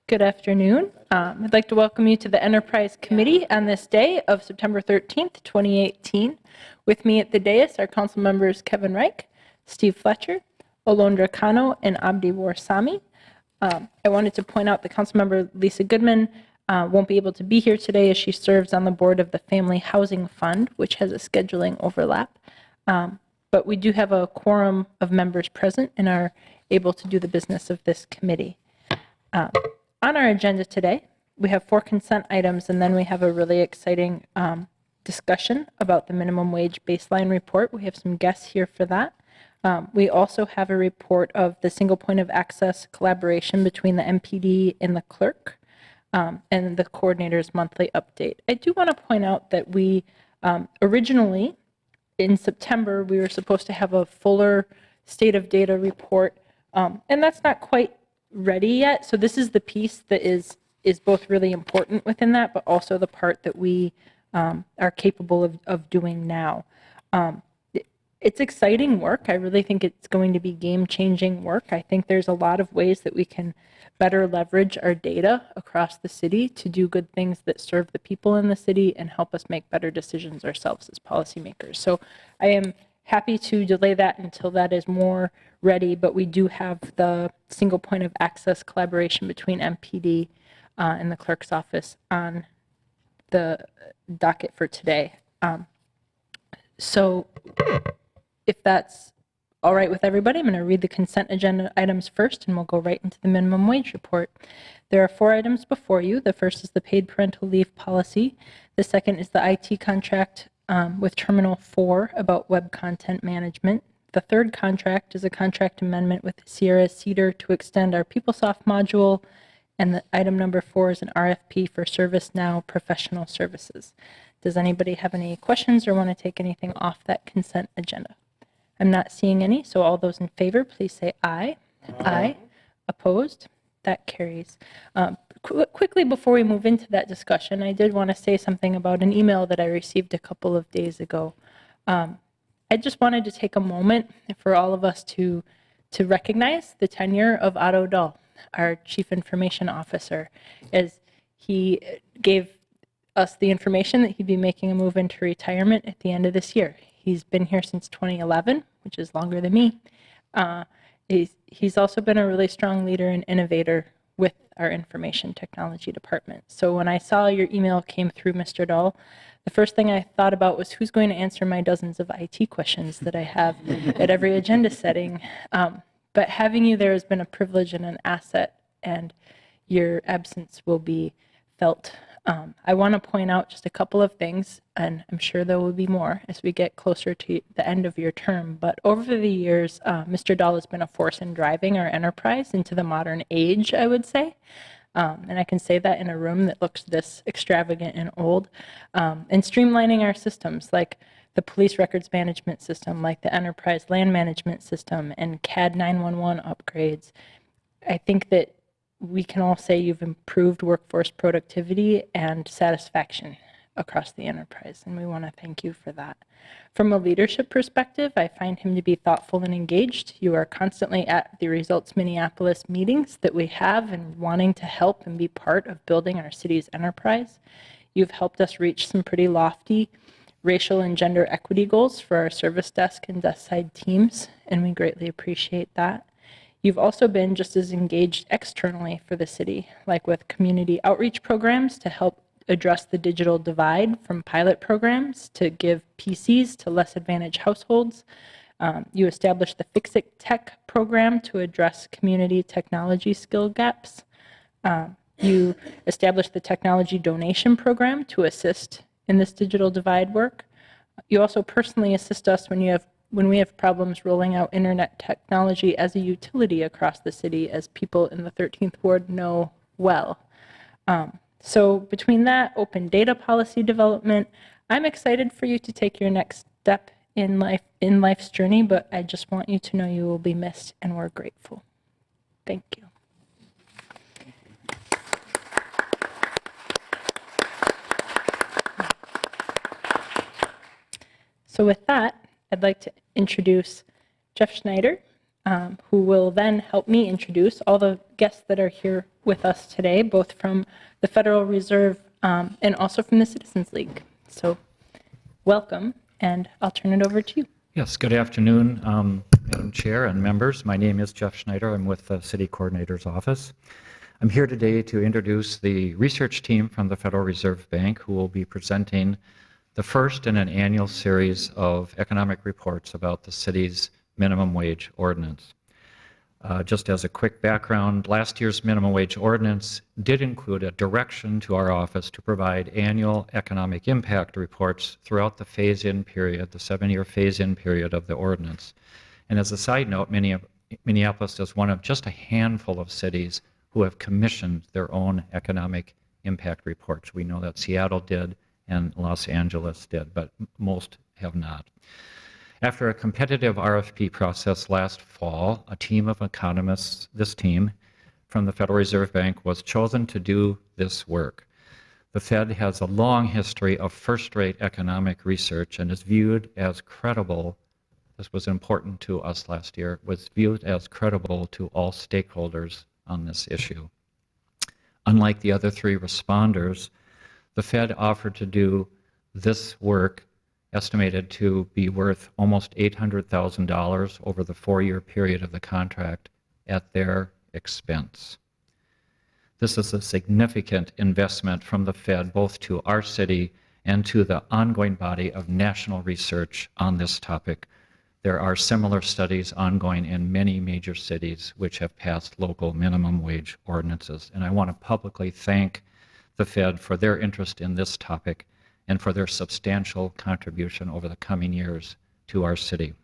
Good afternoon. I'd like to welcome you to the Enterprise Committee on this day of September 13th, 2018. With me at the dais are Council members Kevin Reich, Steve Fletcher, Alondra Cano, and Abdi Warsami. I wanted to point out that Councilmember Lise Goodman won't be able to be here today as she serves on the board of the Family Housing Fund, which has a scheduling overlap. But we do have a quorum of members present and are able to do the business of this committee. On our agenda today, we have 4 consent items, and then we have a really exciting discussion about the minimum wage baseline report. We have some guests here for that. We also have a report of the single point of access collaboration between the MPD and the clerk, and the coordinator's monthly update. I do want to point out that we originally, in September, we were supposed to have a fuller state of data report, and that's not quite ready yet. So this is the piece that is both really important within that, but also the part that we are capable of doing now. It's exciting work. I really think it's going to be game-changing work. I think there's a lot of ways that we can better leverage our data across the city to do good things that serve the people in the city and help us make better decisions ourselves as policymakers. So I am happy to delay that until that is more ready, but we do have the single point of access collaboration between MPD and the clerk's office on the docket for today. So if that's all right with everybody, I'm going to read the consent agenda items first, and we'll go right into the minimum wage report. There are 4 items before you. The first is the paid parental leave policy. The second is the IT contract with Terminal 4 about web content management. The third contract is a contract amendment with Sierra Cedar to extend our PeopleSoft module. And the item number 4 is an RFP for ServiceNow professional services. Does anybody have any questions or want to take anything off that consent agenda? I'm not seeing any, so all those in favor, please say aye. Aye. Opposed? That carries. Quickly before we move into that discussion, I did want to say something about an email that I received a couple of days ago. I just wanted to take a moment for all of us to recognize the tenure of Otto Dahl, our Chief Information Officer, as he gave us the information that he'd be making a move into retirement at the end of this year. He's been here since 2011, which is longer than me. He's also been a really strong leader and innovator with our information technology department. So when I saw your email came through, Mr. Dahl, the first thing I thought about was who's going to answer my dozens of IT questions that I have at every agenda setting. But having you there has been a privilege and an asset, and your absence will be felt. I want to point out just a couple of things, and I'm sure there will be more as we get closer to the end of your term. But over the years, Mr. Dahl has been a force in driving our enterprise into the modern age, I would say. And I can say that in a room that looks this extravagant and old. And streamlining our systems, like the police records management system, like the enterprise land management system, and CAD 911 upgrades. I think that we can all say you've improved workforce productivity and satisfaction across the enterprise, and we want to thank you for that. From a leadership perspective, I find him to be thoughtful and engaged. You are constantly at the Results Minneapolis meetings that we have and wanting to help and be part of building our city's enterprise. You've helped us reach some pretty lofty racial and gender equity goals for our service desk and desk side teams, and we greatly appreciate that. You've also been just as engaged externally for the city, like with community outreach programs to help address the digital divide, from pilot programs to give PCs to less advantaged households. You established the Fix-It Tech program to address community technology skill gaps. You established the technology donation program to assist in this digital divide work. You also personally assist us when we have problems rolling out internet technology as a utility across the city, as people in the 13th Ward know well. So between that, open data policy development, I'm excited for you to take your next step in life's journey, but I just want you to know you will be missed, and we're grateful. Thank you. So with that, I'd like to introduce Jeff Schneider, who will then help me introduce all the guests that are here with us today, both from the Federal Reserve and also from the Citizens League. So welcome, and I'll turn it over to you. Yes, good afternoon, Madam Chair and members. My name is Jeff Schneider. I'm with the City Coordinator's Office. I'm here today to introduce the research team from the Federal Reserve Bank, who will be presenting the first in an annual series of economic reports about the city's minimum wage ordinance. Just as a quick background, last year's minimum wage ordinance did include a direction to our office to provide annual economic impact reports throughout the phase-in period, the 7-year phase-in period of the ordinance. And as a side note, Minneapolis is one of just a handful of cities who have commissioned their own economic impact reports. We know that Seattle did and Los Angeles did, but most have not. After a competitive RFP process last fall, a team of economists, this team from the Federal Reserve Bank, was chosen to do this work. The Fed has a long history of first-rate economic research and is viewed as credible. This was important to us last year, was viewed as credible to all stakeholders on this issue. Unlike the other three responders, the Fed offered to do this work estimated to be worth almost $800,000 over the 4-year period of the contract at their expense. This is a significant investment from the Fed, both to our city and to the ongoing body of national research on this topic. There are similar studies ongoing in many major cities which have passed local minimum wage ordinances. And I want to publicly thank the Fed for their interest in this topic and for their substantial contribution over the coming years to our city.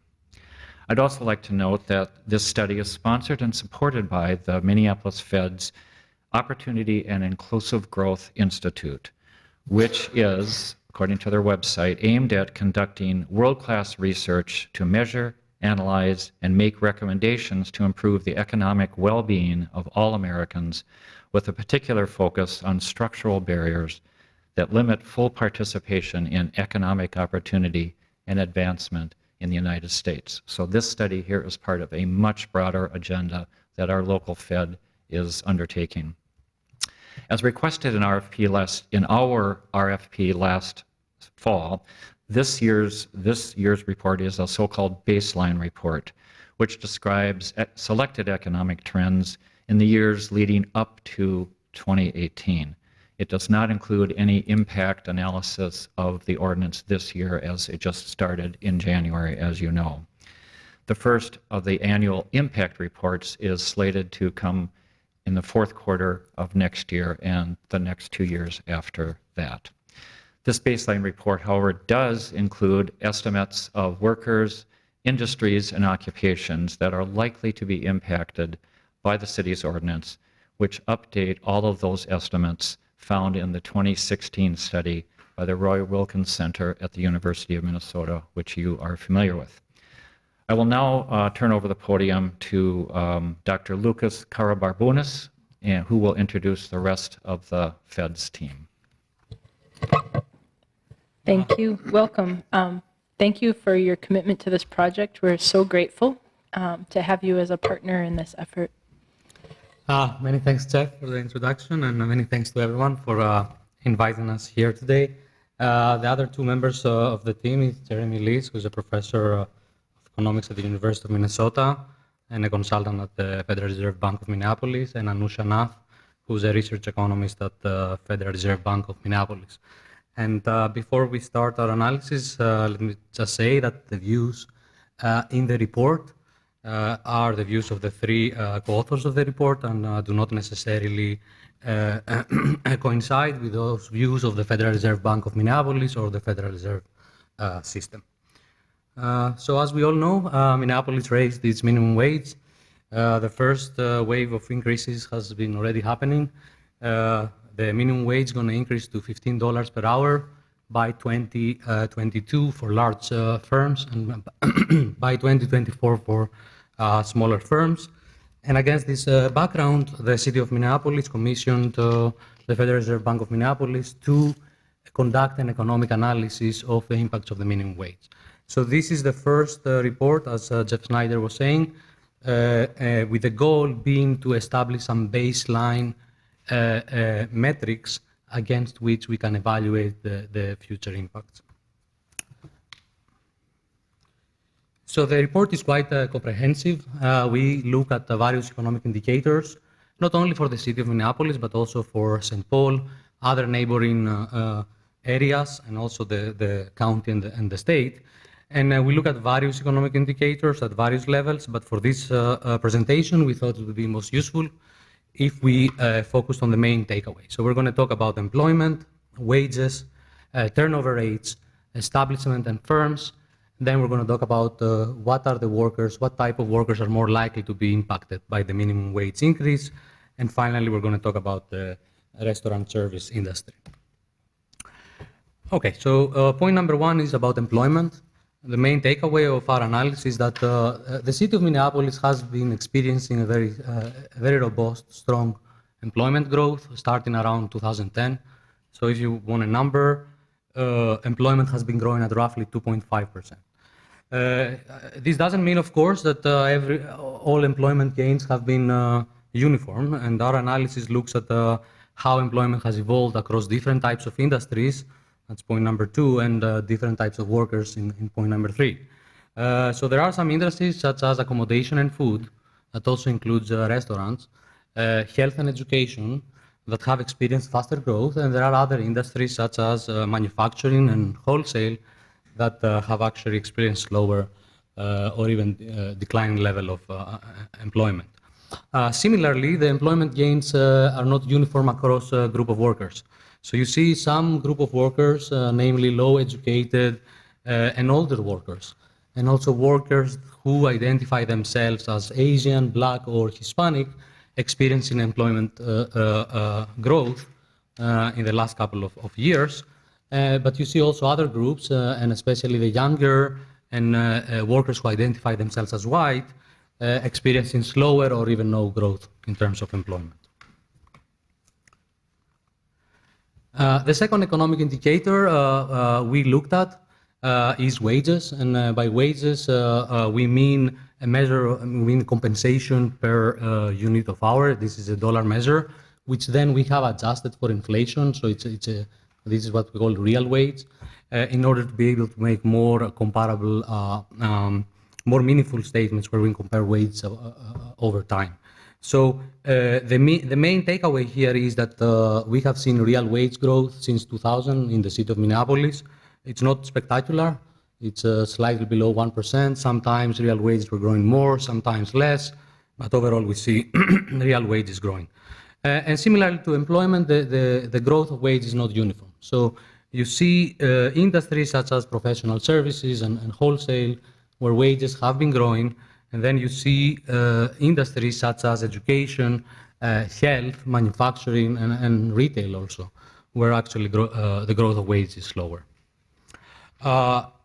I'd also like to note that this study is sponsored and supported by the Minneapolis Fed's Opportunity and Inclusive Growth Institute, which is, according to their website, aimed at conducting world-class research to measure, analyze, and make recommendations to improve the economic well-being of all Americans, with a particular focus on structural barriers that limit full participation in economic opportunity and advancement in the United States. So this study here is part of a much broader agenda that our local Fed is undertaking. As requested in our RFP last fall, this year's report is a so-called baseline report, which describes selected economic trends in the years leading up to 2018. It does not include any impact analysis of the ordinance this year, as it just started in January, as you know. The first of the annual impact reports is slated to come in the fourth quarter of next year and the next 2 years after that. This baseline report, however, does include estimates of workers, industries, and occupations that are likely to be impacted by the city's ordinance, which update all of those estimates found in the 2016 study by the Roy Wilkins Center at the University of Minnesota, which you are familiar with. I will now turn over the podium to Dr. Lucas Karabarbunas, who will introduce the rest of the Fed's team. Thank you. Welcome. Thank you for your commitment to this project. We're so grateful to have you as a partner in this effort. Many thanks, Jeff, for the introduction, and many thanks to everyone for inviting us here today. The other two members of the team is Jeremy Lise, who's a professor of economics at the University of Minnesota and a consultant at the Federal Reserve Bank of Minneapolis, and Anusha Nath, who's a research economist at the Federal Reserve Bank of Minneapolis. And before we start our analysis, let me just say that the views in the report are the views of the three co-authors of the report and do not necessarily coincide with those views of the Federal Reserve Bank of Minneapolis or the Federal Reserve System. So as we all know, Minneapolis raised its minimum wage. The first wave of increases has been already happening. The minimum wage is going to increase to $15 per hour by 2022 for large firms and by 2024 for smaller firms. And against this background, the City of Minneapolis commissioned the Federal Reserve Bank of Minneapolis to conduct an economic analysis of the impacts of the minimum wage. So this is the first report, as Jeff Schneider was saying, with the goal being to establish some baseline metrics against which we can evaluate the future impacts. So the report is quite comprehensive. We look at the various economic indicators, not only for the city of Minneapolis, but also for St. Paul, other neighboring areas, and also the county and the state. And we look at various economic indicators at various levels, but for this presentation, we thought it would be most useful if we focused on the main takeaway. So we're going to talk about employment, wages, turnover rates, establishment and firms. Then we're going to talk about what are the workers, what type of workers are more likely to be impacted by the minimum wage increase. And finally, we're going to talk about the restaurant service industry. Okay, so point number one is about employment. The main takeaway of our analysis is that the city of Minneapolis has been experiencing a very robust, strong employment growth starting around 2010. So if you want a number, employment has been growing at roughly 2.5%. This doesn't mean, of course, that all employment gains have been uniform, and our analysis looks at how employment has evolved across different types of industries. That's point number two, and different types of workers in point number three. So there are some industries such as accommodation and food, that also includes restaurants, health and education, that have experienced faster growth, and there are other industries such as manufacturing and wholesale that have actually experienced slower or even declining level of employment. Similarly, the employment gains are not uniform across a group of workers. So you see some group of workers, namely low educated and older workers, and also workers who identify themselves as Asian, Black, or Hispanic, experiencing employment growth in the last couple of years. But you see also other groups, and especially the younger and workers who identify themselves as white, experiencing slower or even no growth in terms of employment. The second economic indicator we looked at is wages, and by wages we mean compensation per unit of hour. This is a dollar measure, which then we have adjusted for inflation. So this is what we call real wage, in order to be able to make more comparable, more meaningful statements where we compare wages over time. So the main takeaway here is that we have seen real wage growth since 2000 in the city of Minneapolis. It's not spectacular. It's slightly below 1%. Sometimes real wages were growing more, sometimes less, but overall we see real wages growing. And similarly to employment, the growth of wage is not uniform. So you see industries such as professional services and wholesale, where wages have been growing, and then you see industries such as education, health, manufacturing, and retail also, where actually the growth of wages is slower.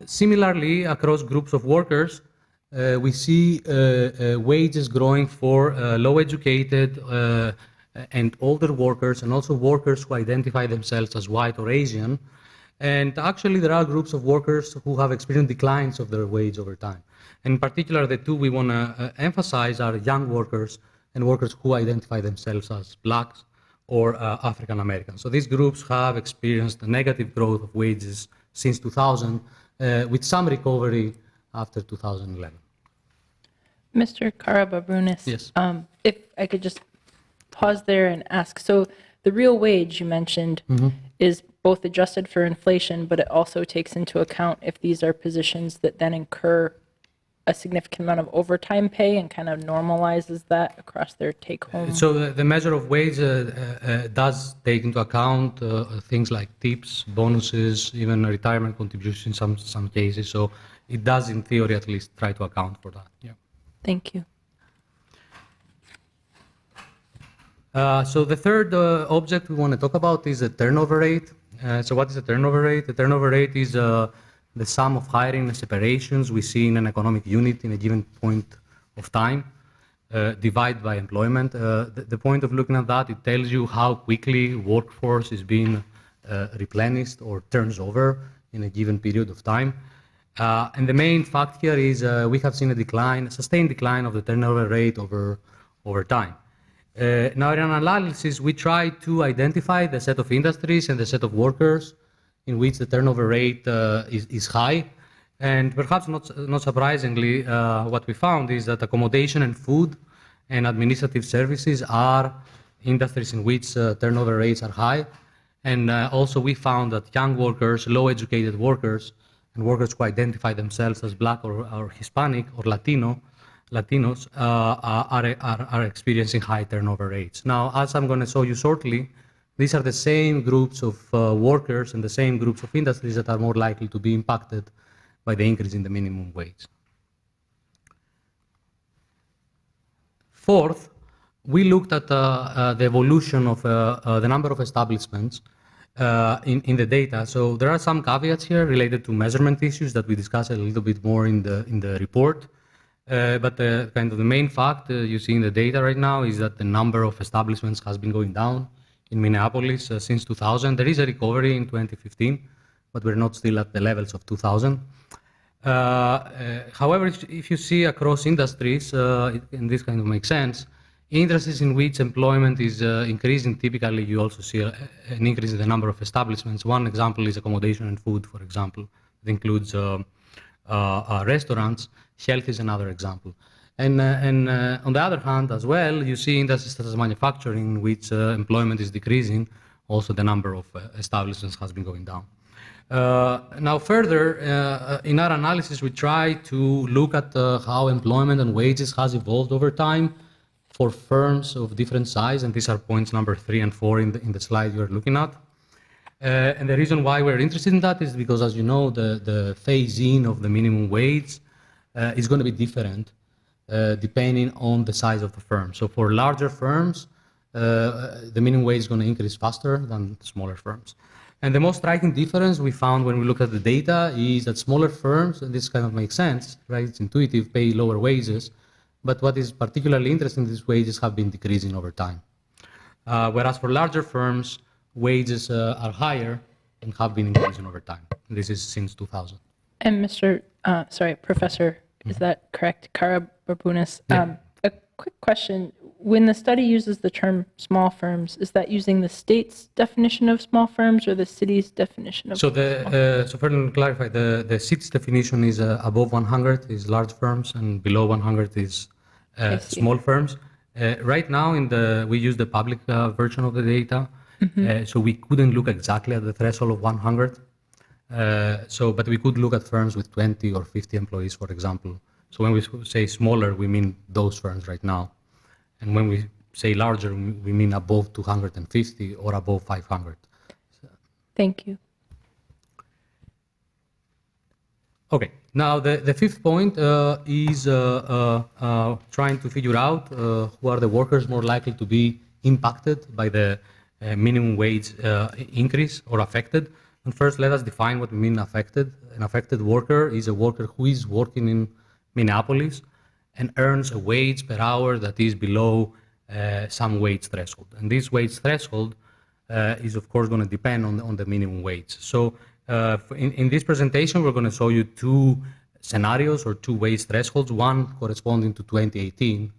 Similarly, across groups of workers, we see wages growing for low-educated and older workers, and also workers who identify themselves as white or Asian. And actually, there are groups of workers who have experienced declines of their wage over time. In particular, the two we want to emphasize are young workers and workers who identify themselves as Blacks or African Americans. So these groups have experienced a negative growth of wages since 2000, with some recovery after 2011. Mr. Karababrunis, Yes. If I could just pause there and ask, so the real wage you mentioned is both adjusted for inflation, but it also takes into account if these are positions that then incur a significant amount of overtime pay and kind of normalizes that across their take-home. So the measure of wage does take into account things like tips, bonuses, even retirement contributions in some cases. So it does, in theory, at least try to account for that. Yeah. Thank you. So the third object we want to talk about is the turnover rate. So what is the turnover rate? The turnover rate is the sum of hiring and separations we see in an economic unit in a given point of time, divided by employment. The point of looking at that, it tells you how quickly workforce is being replenished or turns over in a given period of time. And the main fact here is we have seen a sustained decline of the turnover rate over time. Now, in an analysis, we tried to identify the set of industries and the set of workers in which the turnover rate is high. And perhaps not surprisingly, what we found is that accommodation and food and administrative services are industries in which turnover rates are high. And also we found that young workers, low-educated workers, and workers who identify themselves as Black or Hispanic or Latinos are experiencing high turnover rates. Now, as I'm going to show you shortly, these are the same groups of workers and the same groups of industries that are more likely to be impacted by the increase in the minimum wage. Fourth, we looked at the evolution of the number of establishments in the data. So there are some caveats here related to measurement issues that we discuss a little bit more in the report. But kind of the main fact you see in the data right now is that the number of establishments has been going down in Minneapolis since 2000. There is a recovery in 2015, but we're not still at the levels of 2000. However, if you see across industries, and this kind of makes sense, industries in which employment is increasing, typically you also see an increase in the number of establishments. One example is accommodation and food, for example. It includes restaurants. Health is another example. And on the other hand, as well, you see industries such as manufacturing, in which employment is decreasing. Also, the number of establishments has been going down. Now, further, in our analysis, we try to look at how employment and wages has evolved over time for firms of different size, and these are points number 3 and 4 in the slide you're looking at. And the reason why we're interested in that is because, as you know, the phase-in of the minimum wage is going to be different depending on the size of the firm. So for larger firms, the minimum wage is going to increase faster than smaller firms. And the most striking difference we found when we look at the data is that smaller firms, and this kind of makes sense, right? It's intuitive, pay lower wages. But what is particularly interesting, these wages have been decreasing over time. Whereas for larger firms, wages are higher and have been increasing over time. And this is since 2000. And Professor, is that correct? Kara Barbunas. A quick question. When the study uses the term small firms, is that using the state's definition of small firms or the city's definition of so so further to clarify, the city's definition is above 100 is large firms and below 100 is small firms. Right now, we use the public version of the data, so we couldn't look exactly at the threshold of 100. But we could look at firms with 20 or 50 employees, for example. So when we say smaller, we mean those firms right now. And when we say larger, we mean above 250 or above 500. Thank you. Okay, now the fifth point is trying to figure out who are the workers more likely to be impacted by the minimum wage increase or affected. And first, let us define what we mean affected. An affected worker is a worker who is working in Minneapolis and earns a wage per hour that is below some wage threshold. And this wage threshold is, of course, going to depend on the minimum wage. So in this presentation, we're going to show you 2 scenarios or 2 wage thresholds, one corresponding to 2018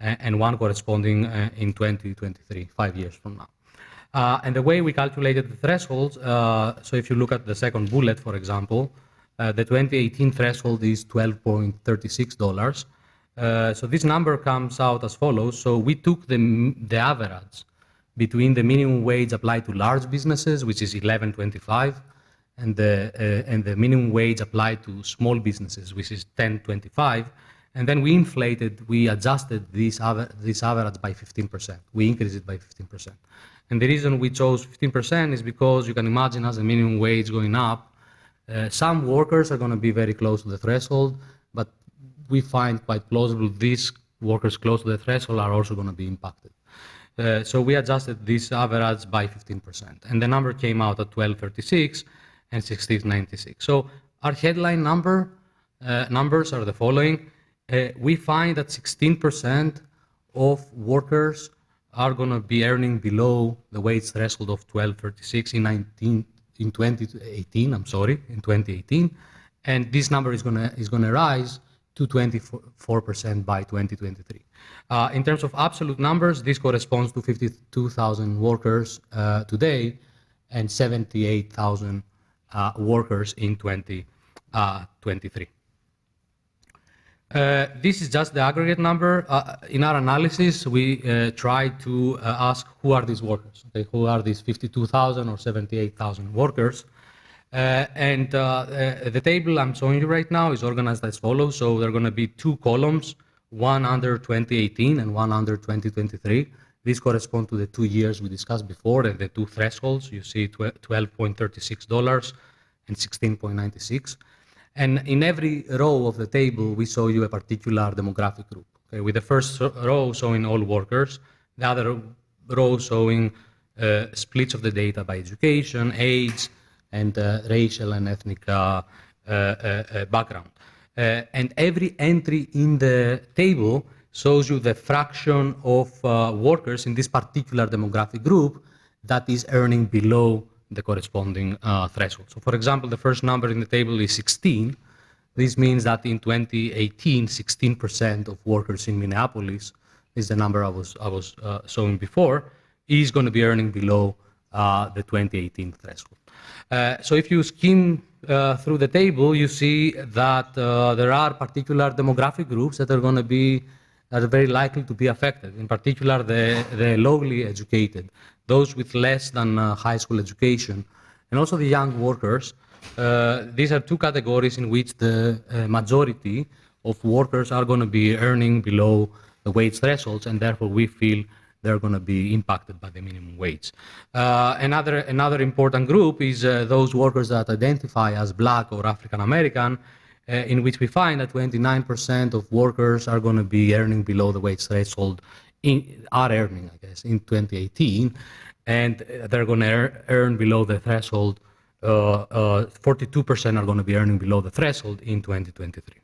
and one corresponding in 2023, 5 years from now. And the way we calculated the thresholds, so if you look at the second bullet, for example, the 2018 threshold is $12.36. So this number comes out as follows. So we took the average between the minimum wage applied to large businesses, which is $11.25, and the minimum wage applied to small businesses, which is $10.25. And then we adjusted this average by 15%. We increased it by 15%. And the reason we chose 15% is because you can imagine as the minimum wage going up, some workers are going to be very close to the threshold, but we find quite plausible these workers close to the threshold are also going to be impacted. So we adjusted this average by 15%. And the number came out at 1236 and 1696. So our headline numbers are the following. We find that 16% of workers are going to be earning below the wage threshold of 1236 in 2018, and this number is gonna rise to 24% by 2023. In terms of absolute numbers, this corresponds to 52,000 workers today and 78,000 workers in 2023. This is just the aggregate number. In our analysis, we tried to ask who are these workers, okay? Who are these 52,000 or 78,000 workers? The table I'm showing you right now is organized as follows. So there are going to be two columns, one under 2018 and one under 2023. These correspond to the 2 years we discussed before and the two thresholds. You see $12.36 and $16.96. And in every row of the table, we show you a particular demographic group. Okay? With the first row showing all workers, the other row showing splits of the data by education, age, and racial and ethnic background. And every entry in the table shows you the fraction of workers in this particular demographic group that is earning below the corresponding threshold. So for example, the first number in the table is 16. This means that in 2018, 16% of workers in Minneapolis, is the number I was showing before, is going to be earning below the 2018 threshold. So if you skim through the table, you see that there are particular demographic groups that are very likely to be affected. In particular, the lowly educated, those with less than high school education, and also the young workers. These are two categories in which the majority of workers are going to be earning below the wage thresholds, and therefore we feel they're going to be impacted by the minimum wage. Another important group is those workers that identify as Black or African American, in which we find that 29% of workers are going to be earning below the wage threshold, in 2018, and they're going to earn below the threshold. 42% are going to be earning below the threshold in 2023.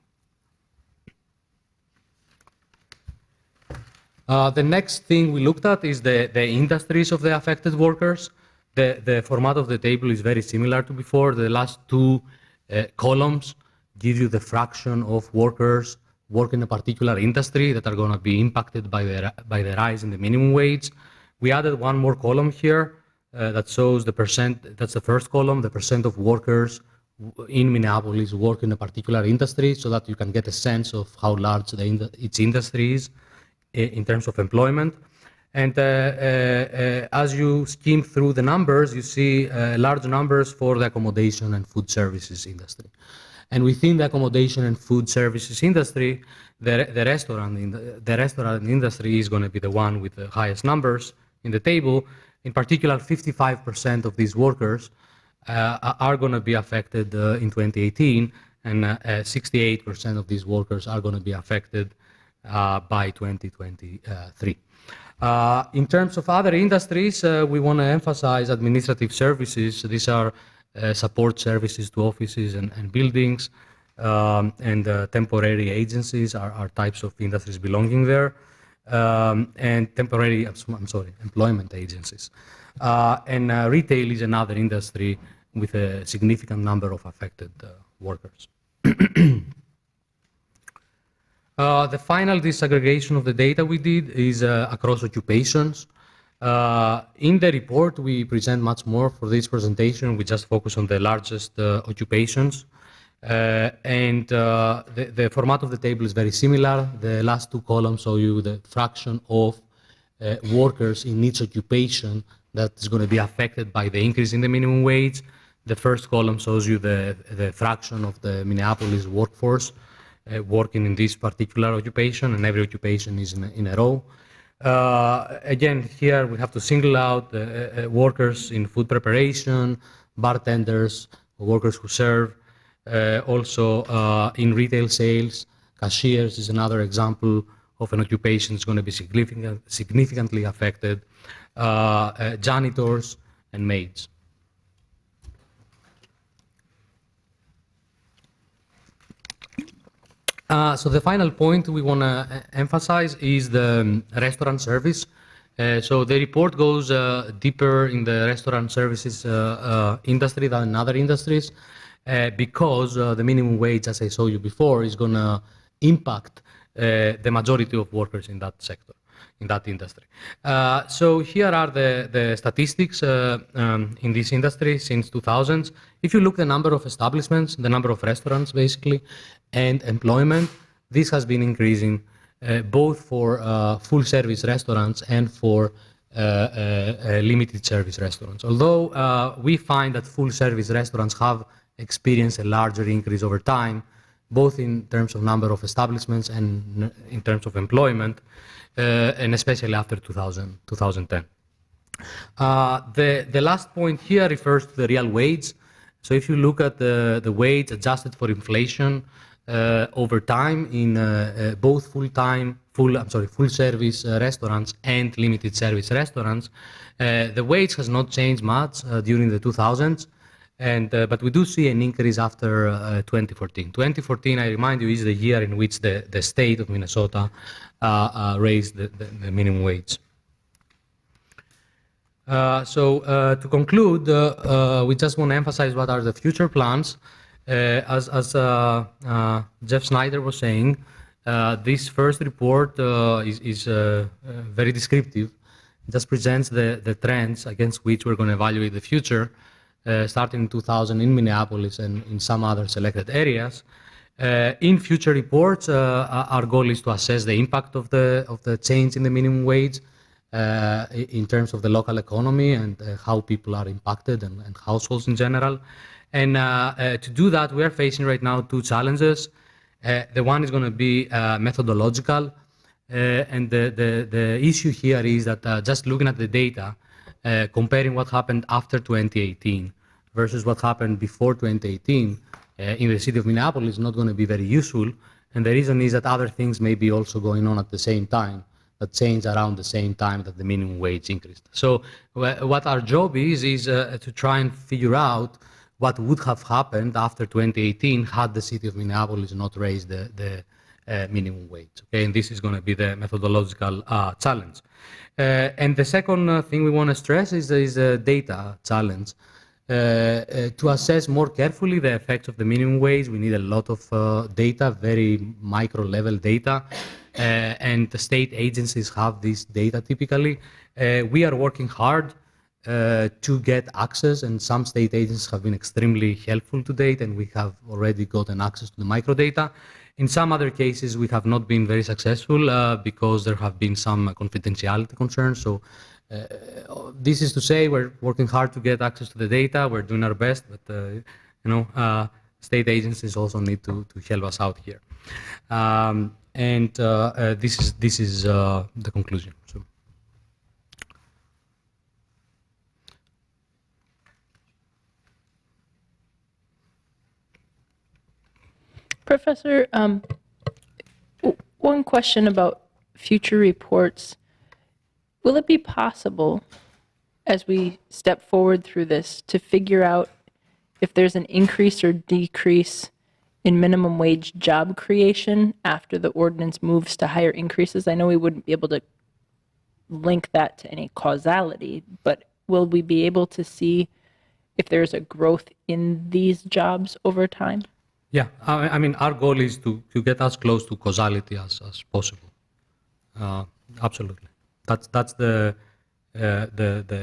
The next thing we looked at is the industries of the affected workers. The format of the table is very similar to before. The last two columns give you the fraction of workers work in a particular industry that are going to be impacted by the rise in the minimum wage. We added one more column here that shows the percent. That's the first column, the percent of workers in Minneapolis work in a particular industry, so that you can get a sense of how large each industry is in terms of employment. And as you skim through the numbers, you see large numbers for the accommodation and food services industry. And within the accommodation and food services industry, the restaurant industry is going to be the one with the highest numbers in the table. In particular, 55% of these workers are going to be affected in 2018, and 68% of these workers are going to be affected by 2023. In terms of other industries, we want to emphasize administrative services. These are support services to offices and buildings, and temporary agencies are types of industries belonging there, and employment agencies. And retail is another industry with a significant number of affected workers. The final disaggregation of the data we did is across occupations. In the report, we present much more. For this presentation, we just focus on the largest occupations. The format of the table is very similar. The last two columns show you the fraction of workers in each occupation that is going to be affected by the increase in the minimum wage. The first column shows you the fraction of the Minneapolis workforce working in this particular occupation, and every occupation is in a row. Again, here we have to single out workers in food preparation, bartenders, workers who serve, also in retail sales. Cashiers is another example of an occupation that's going to be significantly affected, janitors and maids. So the final point we want to emphasize is the restaurant service. So the report goes deeper in the restaurant services industry than in other industries. because the minimum wage, as I showed you before, is going to impact the majority of workers in that sector, in that industry. So here are the statistics in this industry since 2000s. If you look at the number of establishments, the number of restaurants basically, and employment, this has been increasing both for full service restaurants and for limited service restaurants. Although we find that full service restaurants have experienced a larger increase over time, both in terms of number of establishments and in terms of employment, and especially after 2010. The last point here refers to the real wage. So if you look at the wage adjusted for inflation over time in both full service restaurants and limited service restaurants, the wage has not changed much during the 2000s. But we do see an increase after 2014. 2014, I remind you, is the year in which the state of Minnesota raised the minimum wage. To conclude, we just want to emphasize what are the future plans. As Jeff Schneider was saying, this first report is very descriptive. It just presents the trends against which we're going to evaluate the future. Starting in 2000 in Minneapolis and in some other selected areas. In future reports, our goal is to assess the impact of the change in the minimum wage in terms of the local economy and how people are impacted and households in general. And to do that, we are facing right now two challenges. The one is going to be methodological, and the issue here is that just looking at the data, comparing what happened after 2018 versus what happened before 2018 in the city of Minneapolis is not going to be very useful. And the reason is that other things may be also going on at the same time, that change around the same time that the minimum wage increased. So what our job is to try and figure out what would have happened after 2018 had the city of Minneapolis not raised the minimum wage. Okay, and this is going to be the methodological challenge. And the second thing we want to stress is the data challenge. To assess more carefully the effects of the minimum wage, we need a lot of data, very micro level data, and the state agencies have this data typically. We are working hard to get access, and some state agencies have been extremely helpful to date, and we have already gotten access to the microdata. In some other cases, we have not been very successful because there have been some confidentiality concerns. So this is to say we're working hard to get access to the data. We're doing our best, but state agencies also need to help us out here. This is the conclusion. So. Professor, one question about future reports. Will it be possible, as we step forward through this, to figure out if there's an increase or decrease in minimum wage job creation after the ordinance moves to higher increases? I know we wouldn't be able to link that to any causality, but will we be able to see if there's a growth in these jobs over time? Yeah, I mean, our goal is to get as close to causality as possible. Absolutely. That's the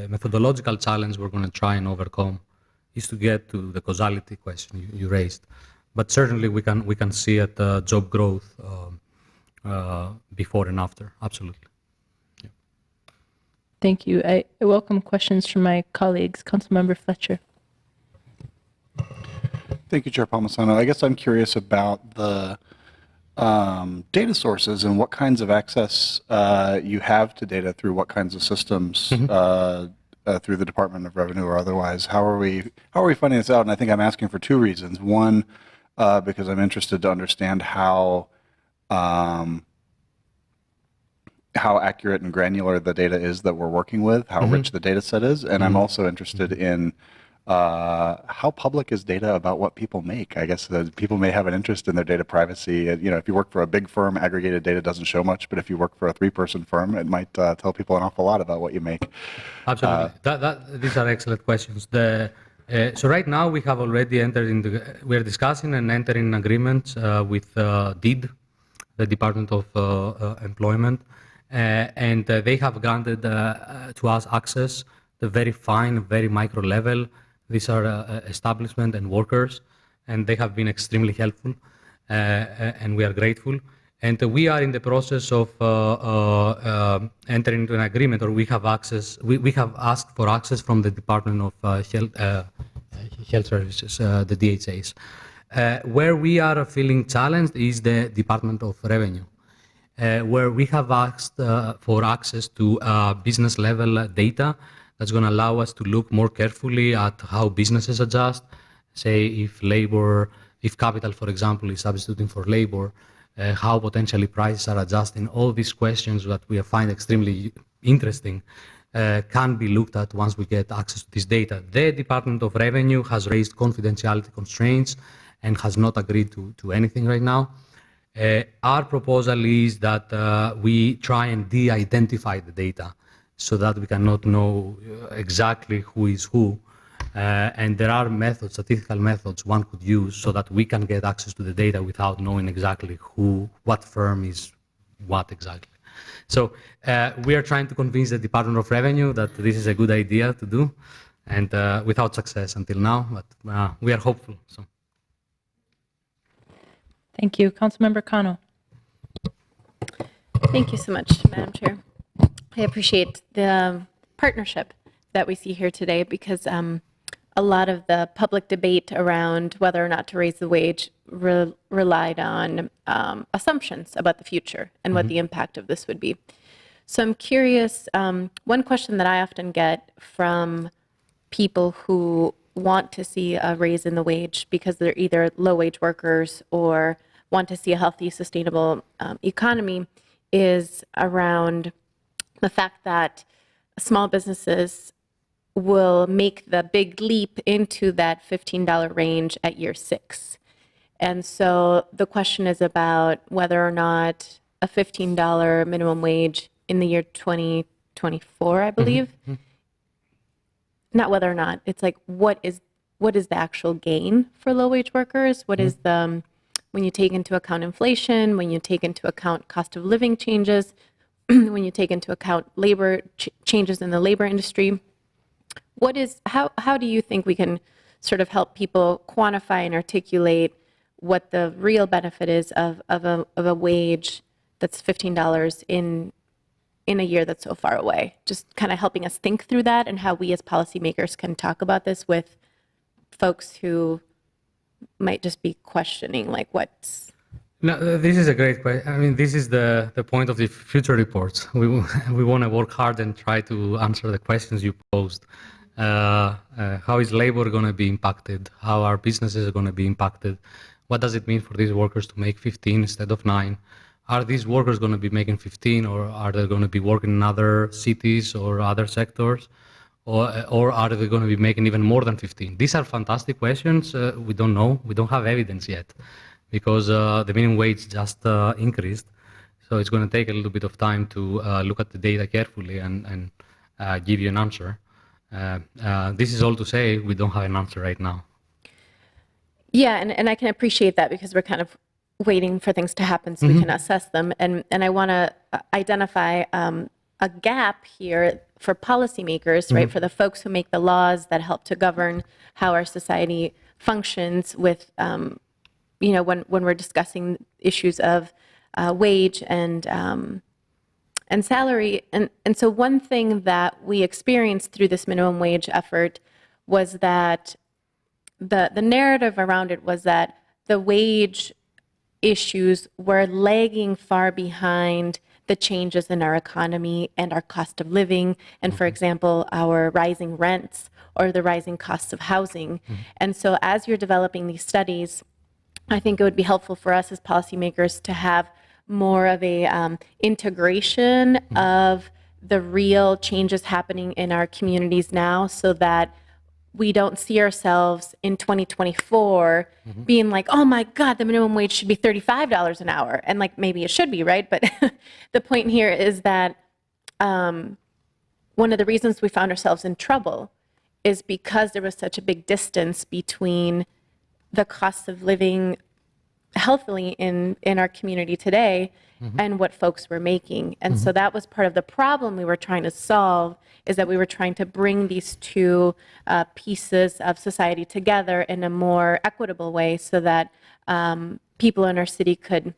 methodological challenge we're going to try and overcome, is to get to the causality question you raised. But certainly we can see at job growth before and after. Absolutely. Yeah. Thank you. I welcome questions from my colleagues. Councilmember Fletcher. Thank you, Chair Palmisano. I guess I'm curious about the data sources and what kinds of access you have to data through what kinds of systems through the Department of Revenue or otherwise. How are we finding this out? And I think I'm asking for two reasons. One, because I'm interested to understand how accurate and granular the data is that we're working with, how rich the data set is, and I'm also interested in how public is data about what people make? I guess people may have an interest in their data privacy. You know, if you work for a big firm, aggregated data doesn't show much, but if you work for a 3-person firm, it might tell people an awful lot about what you make. Absolutely. These are excellent questions. So right now we have already entered we are discussing and entering agreements with DID, the Department of Employment, and they have granted to us access the very fine, very micro level. These are establishment and workers, and they have been extremely helpful, and we are grateful. And we are in the process of entering into an agreement, or we have access. We have asked for access from the Department of Health Services, the DHAs. Where we are feeling challenged is the Department of Revenue, where we have asked for access to business level data that's going to allow us to look more carefully at how businesses adjust. Say if capital, for example, is substituting for labor, how potentially prices are adjusting. All these questions that we find extremely interesting can be looked at once we get access to this data. The Department of Revenue has raised confidentiality constraints and has not agreed to anything right now. Our proposal is that we try and de-identify the data so that we cannot know exactly who is who. And there are methods, statistical methods one could use so that we can get access to the data without knowing exactly what firm is what exactly. So we are trying to convince the Department of Revenue that this is a good idea to do, and without success until now, but we are hopeful. So. Thank you. Councilmember Connell. Thank you so much, Madam Chair. I appreciate the partnership that we see here today because a lot of the public debate around whether or not to raise the wage relied on assumptions about the future and what the impact of this would be. So I'm curious, one question that I often get from people who want to see a raise in the wage because they're either low-wage workers or want to see a healthy, sustainable economy is around the fact that small businesses will make the big leap into that $15 range at year 6. And so the question is about whether or not a $15 minimum wage in the year 2024, I believe. Not whether or not, it's like what is the actual gain for low-wage workers? What is the, when you take into account inflation, when you take into account cost of living changes, when you take into account labor changes in the labor industry, how do you think we can sort of help people quantify and articulate what the real benefit is of a wage that's $15 in a year that's so far away? Just kind of helping us think through that and how we as policymakers can talk about this with folks who might just be questioning like what's... No, this is a great question. I mean, this is the point of the future reports. We want to work hard and try to answer the questions you posed. How is labor going to be impacted? How are businesses going to be impacted? What does it mean for these workers to make 15 instead of 9? Are these workers going to be making 15, or are they going to be working in other cities or other sectors? Or are they going to be making even more than 15? These are fantastic questions. We don't know. We don't have evidence yet because the minimum wage just increased. So it's going to take a little bit of time to look at the data carefully and give you an answer. This is all to say we don't have an answer right now. Yeah, and I can appreciate that because we're kind of waiting for things to happen so we can assess them. And I want to identify a gap here for policymakers, right? For the folks who make the laws that help to govern how our society functions with, when we're discussing issues of wage and salary. And so one thing that we experienced through this minimum wage effort was that the narrative around it was that the wage issues were lagging far behind the changes in our economy and our cost of living, and for example, our rising rents or the rising costs of housing. And so as you're developing these studies, I think it would be helpful for us as policymakers to have more of a integration of the real changes happening in our communities now so that we don't see ourselves in 2024 being like, oh my God, the minimum wage should be $35 an hour. And like, maybe it should be, right? But the point here is that one of the reasons we found ourselves in trouble is because there was such a big distance between the cost of living healthily in our community today and what folks were making. And so that was part of the problem we were trying to solve, is that we were trying to bring these two pieces of society together in a more equitable way so that people in our city could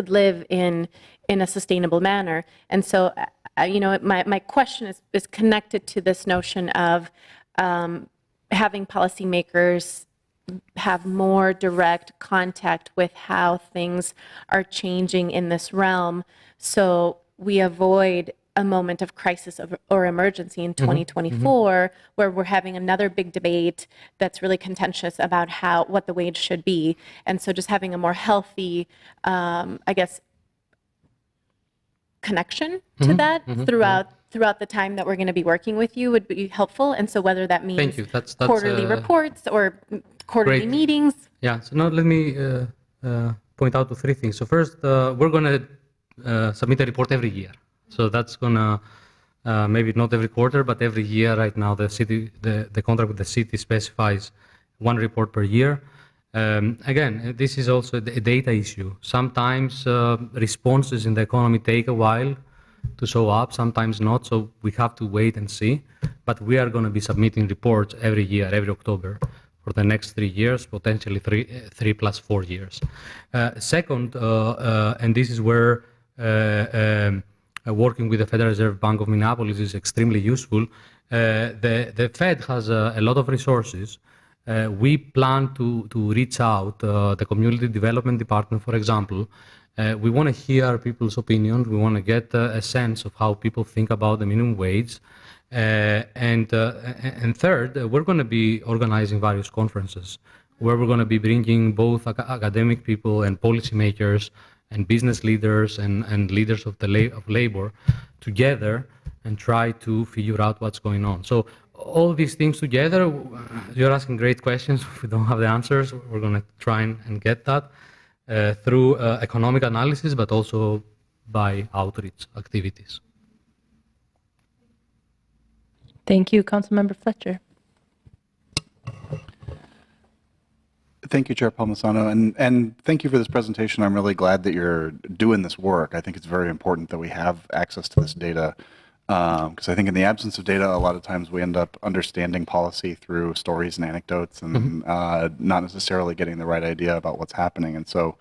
live in a sustainable manner. And so, my question is connected to this notion of having policymakers have more direct contact with how things are changing in this realm, so we avoid a moment of crisis or emergency in 2024, where we're having another big debate that's really contentious about what the wage should be. And so just having a more healthy, connection to that throughout the time that we're going to be working with you would be helpful. And so whether that means Thank you. That's quarterly reports or quarterly great. meetings. Yeah, so now let me point out to three things. So first, we're going to submit a report every year. So that's going to, maybe not every quarter, but every year right now, the contract with the city specifies one report per year. Again, this is also a data issue. Sometimes responses in the economy take a while to show up, sometimes not, so we have to wait and see. But we are going to be submitting reports every year, every October, for the next 3 years, potentially 3 plus 4 years. Second, and this is where working with the Federal Reserve Bank of Minneapolis is extremely useful. The Fed has a lot of resources. We plan to reach out, the Community Development Department, for example. We want to hear people's opinions. We want to get a sense of how people think about the minimum wage. And third, we're going to be organizing various conferences where we're going to be bringing both academic people and policymakers and business leaders and leaders of labor together and try to figure out what's going on. So all these things together, you're asking great questions. If we don't have the answers, we're going to try and get that through economic analysis, but also by outreach activities. Thank you, Councilmember Fletcher. Thank you, Chair Palmisano, and thank you for this presentation. I'm really glad that you're doing this work. I think it's very important that we have access to this data, because I think in the absence of data, a lot of times we end up understanding policy through stories and anecdotes and not necessarily getting the right idea about what's happening. And so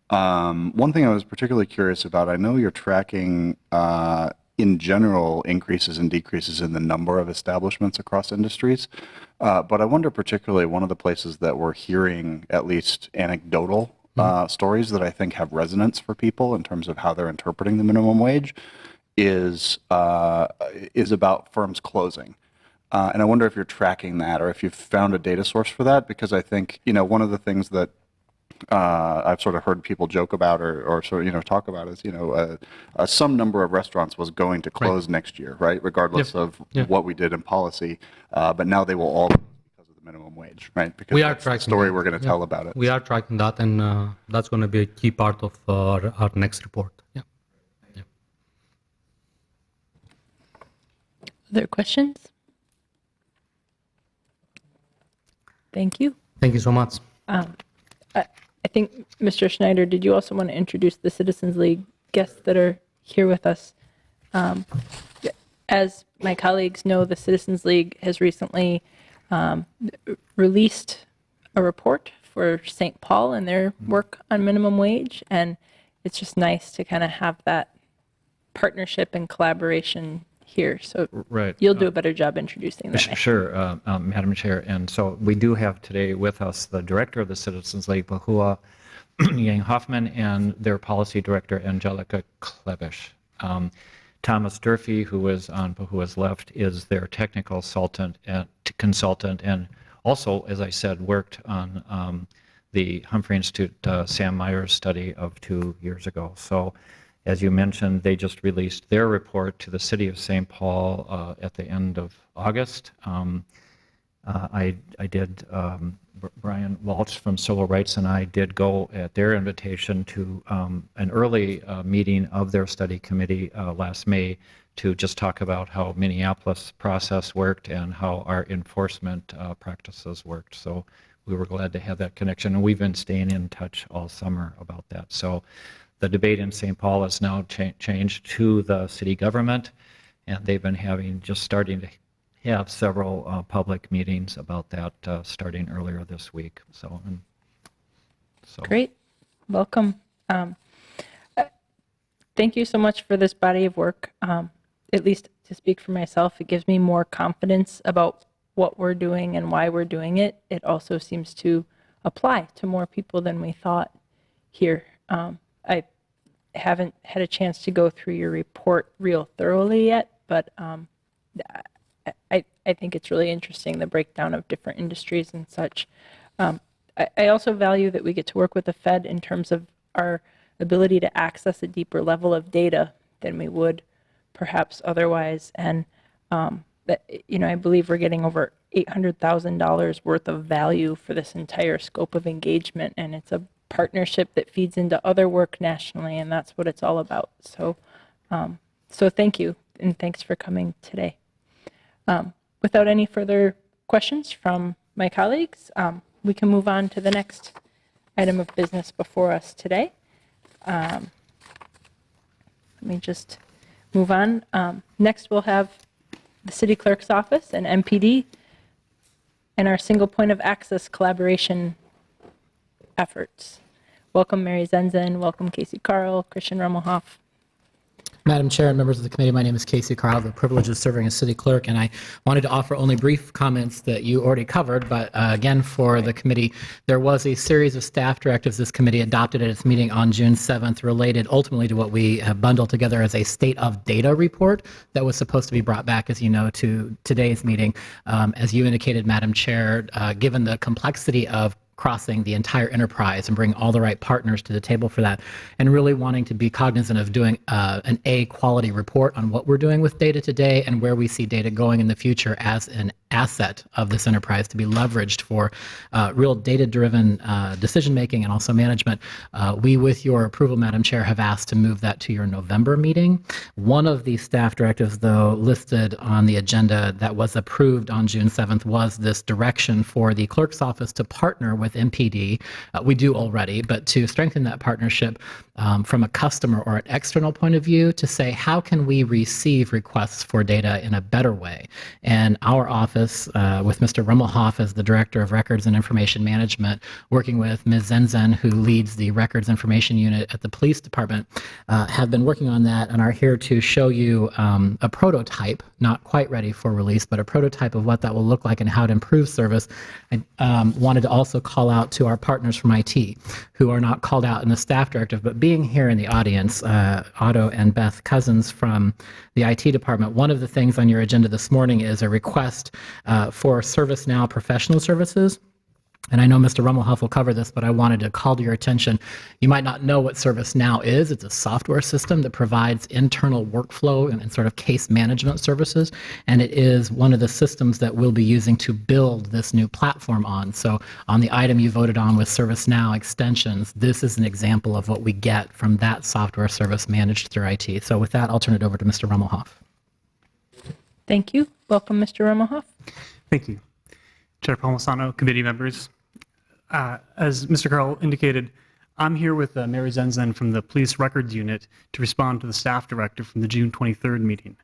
one thing I was particularly curious about, I know you're tracking in general increases and decreases in the number of establishments across industries. But I wonder particularly, one of the places that we're hearing at least anecdotal stories that I think have resonance for people in terms of how they're interpreting the minimum wage is about firms closing. And I wonder if you're tracking that or if you've found a data source for that, because I think, one of the things that I've sort of heard people joke about or sort of, talk about is, some number of restaurants was going to close next year, right? Regardless of what we did in policy. But now they will all close because of the minimum wage, right? Because we are that's the tracking story that. we're going to tell about it. We are tracking that, and that's going to be a key part of our next report. Yeah. Other questions? Thank you. Thank you so much. I think, Mr. Schneider, did you also want to introduce the Citizens League guests that are here with us? As my colleagues know, the Citizens League has recently released a report for St. Paul and their work on minimum wage, and it's just nice to kind of have that partnership and collaboration here. So Right. you'll do a better job introducing them. Sure, Madam Chair. And so we do have today with us the director of the Citizens League, Bahua Yang Hoffman, and their policy director, Angelica Klebish. Thomas Durfee, who is on Bahua's left, is their technical consultant, and also, as I said, worked on the Humphrey Institute Sam Myers study of 2 years ago. So as you mentioned, they just released their report to the city of St. Paul at the end of August. I did, Brian Walsh from Civil Rights and I did go at their invitation to an early meeting of their study committee last May to just talk about how Minneapolis process worked and how our enforcement practices worked. So we were glad to have that connection, and we've been staying in touch all summer about that. So the debate in St. Paul has now changed to the city government, and they've been starting to have several public meetings about that starting earlier this week. So Great. Welcome. Thank you so much for this body of work. At least to speak for myself, it gives me more confidence about what we're doing and why we're doing it. It also seems to apply to more people than we thought here. I haven't had a chance to go through your report real thoroughly yet, but I think it's really interesting, the breakdown of different industries and such. I also value that we get to work with the Fed in terms of our ability to access a deeper level of data than we would perhaps otherwise. And that, I believe we're getting over $800,000 worth of value for this entire scope of engagement, and it's a partnership that feeds into other work nationally, and that's what it's all about. So, so thank you, and thanks for coming today. Without any further questions from my colleagues, we can move on to the next item of business before us today. Let me just move on. Next, we'll have the City Clerk's Office and MPD and our single point of access collaboration efforts. Welcome, Mary Zenzen. Welcome, Casey Carl, Christian Rummelhoff. Madam Chair and members of the committee, my name is Casey Carl. I have the privilege of serving as city clerk, and I wanted to offer only brief comments that you already covered, but again, for the committee, there was a series of staff directives this committee adopted at its meeting on June 7th related ultimately to what we have bundled together as a state of data report that was supposed to be brought back, as you know, to today's meeting. As you indicated, Madam Chair, given the complexity of crossing the entire enterprise and bring all the right partners to the table for that, and really wanting to be cognizant of doing an A quality report on what we're doing with data today and where we see data going in the future as an asset of this enterprise to be leveraged for real data-driven decision-making and also management. We, with your approval, Madam Chair, have asked to move that to your November meeting. One of the staff directives, though, listed on the agenda that was approved on June 7th was this direction for the clerk's office to partner with MPD. We do already, but to strengthen that partnership from a customer or an external point of view to say, how can we receive requests for data in a better way? And our office, with Mr. Rummelhoff as the Director of Records and Information Management, working with Ms. Zenzen, who leads the Records Information Unit at the Police Department, have been working on that and are here to show you a prototype, not quite ready for release, but a prototype of what that will look like and how it improves service. I wanted to also call out to our partners from IT, who are not called out in the staff directive, but being here in the audience, Otto and Beth Cousins from the IT department. One of the things on your agenda this morning is a request for ServiceNow professional services. And I know Mr. Rummelhoff will cover this, but I wanted to call to your attention. You might not know what ServiceNow is. It's a software system that provides internal workflow and sort of case management services. And it is one of the systems that we'll be using to build this new platform on. So on the item you voted on with ServiceNow extensions, this is an example of what we get from that software service managed through IT. So with that, I'll turn it over to Mr. Rummelhoff. Thank you. Welcome, Mr. Rummelhoff. Thank you. Chair Palmisano, committee members. As Mr. Carl indicated, I'm here with Mary Zenzen from the Police Records Unit to respond to the staff directive from the June 23rd meeting,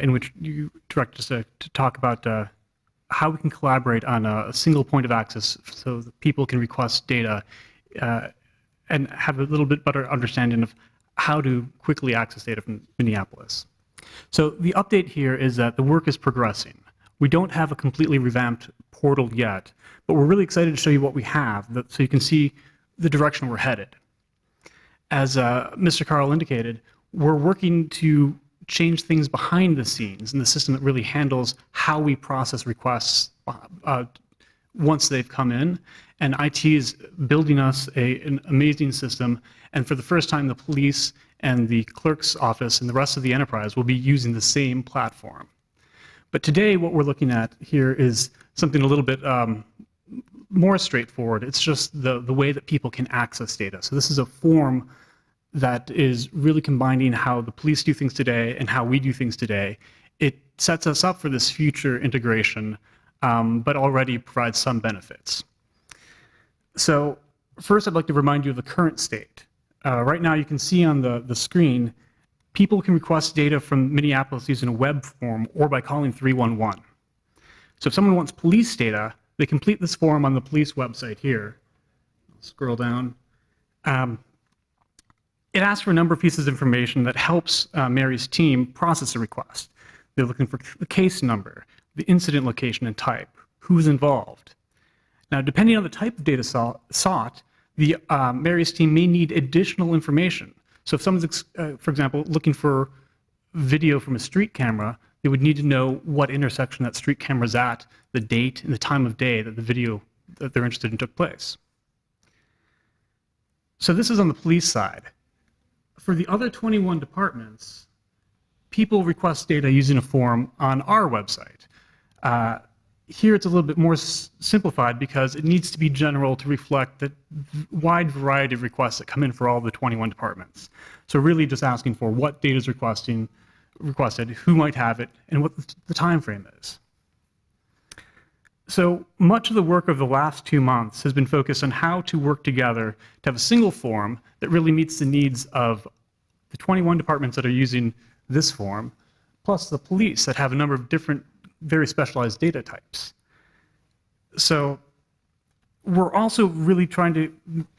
in which you direct us to talk about how we can collaborate on a single point of access so that people can request data and have a little bit better understanding of how to quickly access data from Minneapolis. So the update here is that the work is progressing. We don't have a completely revamped portal yet, but we're really excited to show you what we have so you can see the direction we're headed. As Mr. Carl indicated, we're working to change things behind the scenes in the system that really handles how we process requests once they've come in. And IT is building us an amazing system. And for the first time, the police and the clerk's office and the rest of the enterprise will be using the same platform. But today, what we're looking at here is something a little bit more straightforward. It's just the way that people can access data. So this is a form that is really combining how the police do things today and how we do things today. It sets us up for this future integration, but already provides some benefits. So first, I'd like to remind you of the current state. Right now, you can see on the screen, people can request data from Minneapolis using a web form or by calling 311. So if someone wants police data, they complete this form on the police website here. I'll scroll down. It asks for a number of pieces of information that helps Mary's team process a request. They're looking for the case number, the incident location and type, who's involved. Now, depending on the type of data sought, the Mary's team may need additional information. So if someone's, for example, looking for video from a street camera, they would need to know what intersection that street camera's at, the date and the time of day that the video that they're interested in took place. So this is on the police side. For the other 21 departments, people request data using a form on our website. Here it's a little bit more simplified because it needs to be general to reflect the wide variety of requests that come in for all the 21 departments. So really just asking for what data is requested, who might have it, and what the time frame is. So much of the work of the last 2 months has been focused on how to work together to have a single form that really meets the needs of the 21 departments that are using this form, plus the police that have a number of different, very specialized data types. So we're also really trying to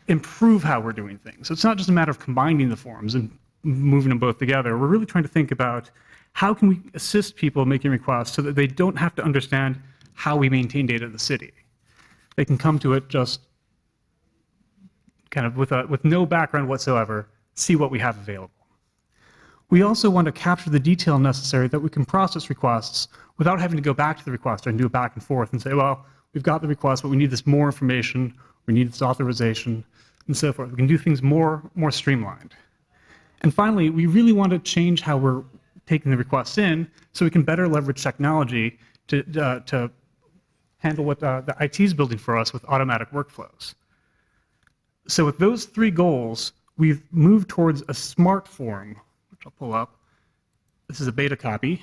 improve how we're doing things. So it's not just a matter of combining the forms and moving them both together. We're really trying to think about how can we assist people making requests so that they don't have to understand how we maintain data in the city. They can come to it just kind of with no background whatsoever, see what we have available. We also want to capture the detail necessary that we can process requests without having to go back to the requester and do it back and forth and say, well, we've got the request, but we need this more information, we need this authorization, and so forth. We can do things more streamlined. And finally, we really want to change how we're taking the requests in so we can better leverage technology to handle what the IT is building for us with automatic workflows. So with those 3 goals, we've moved towards a smart form, which I'll pull up. This is a beta copy.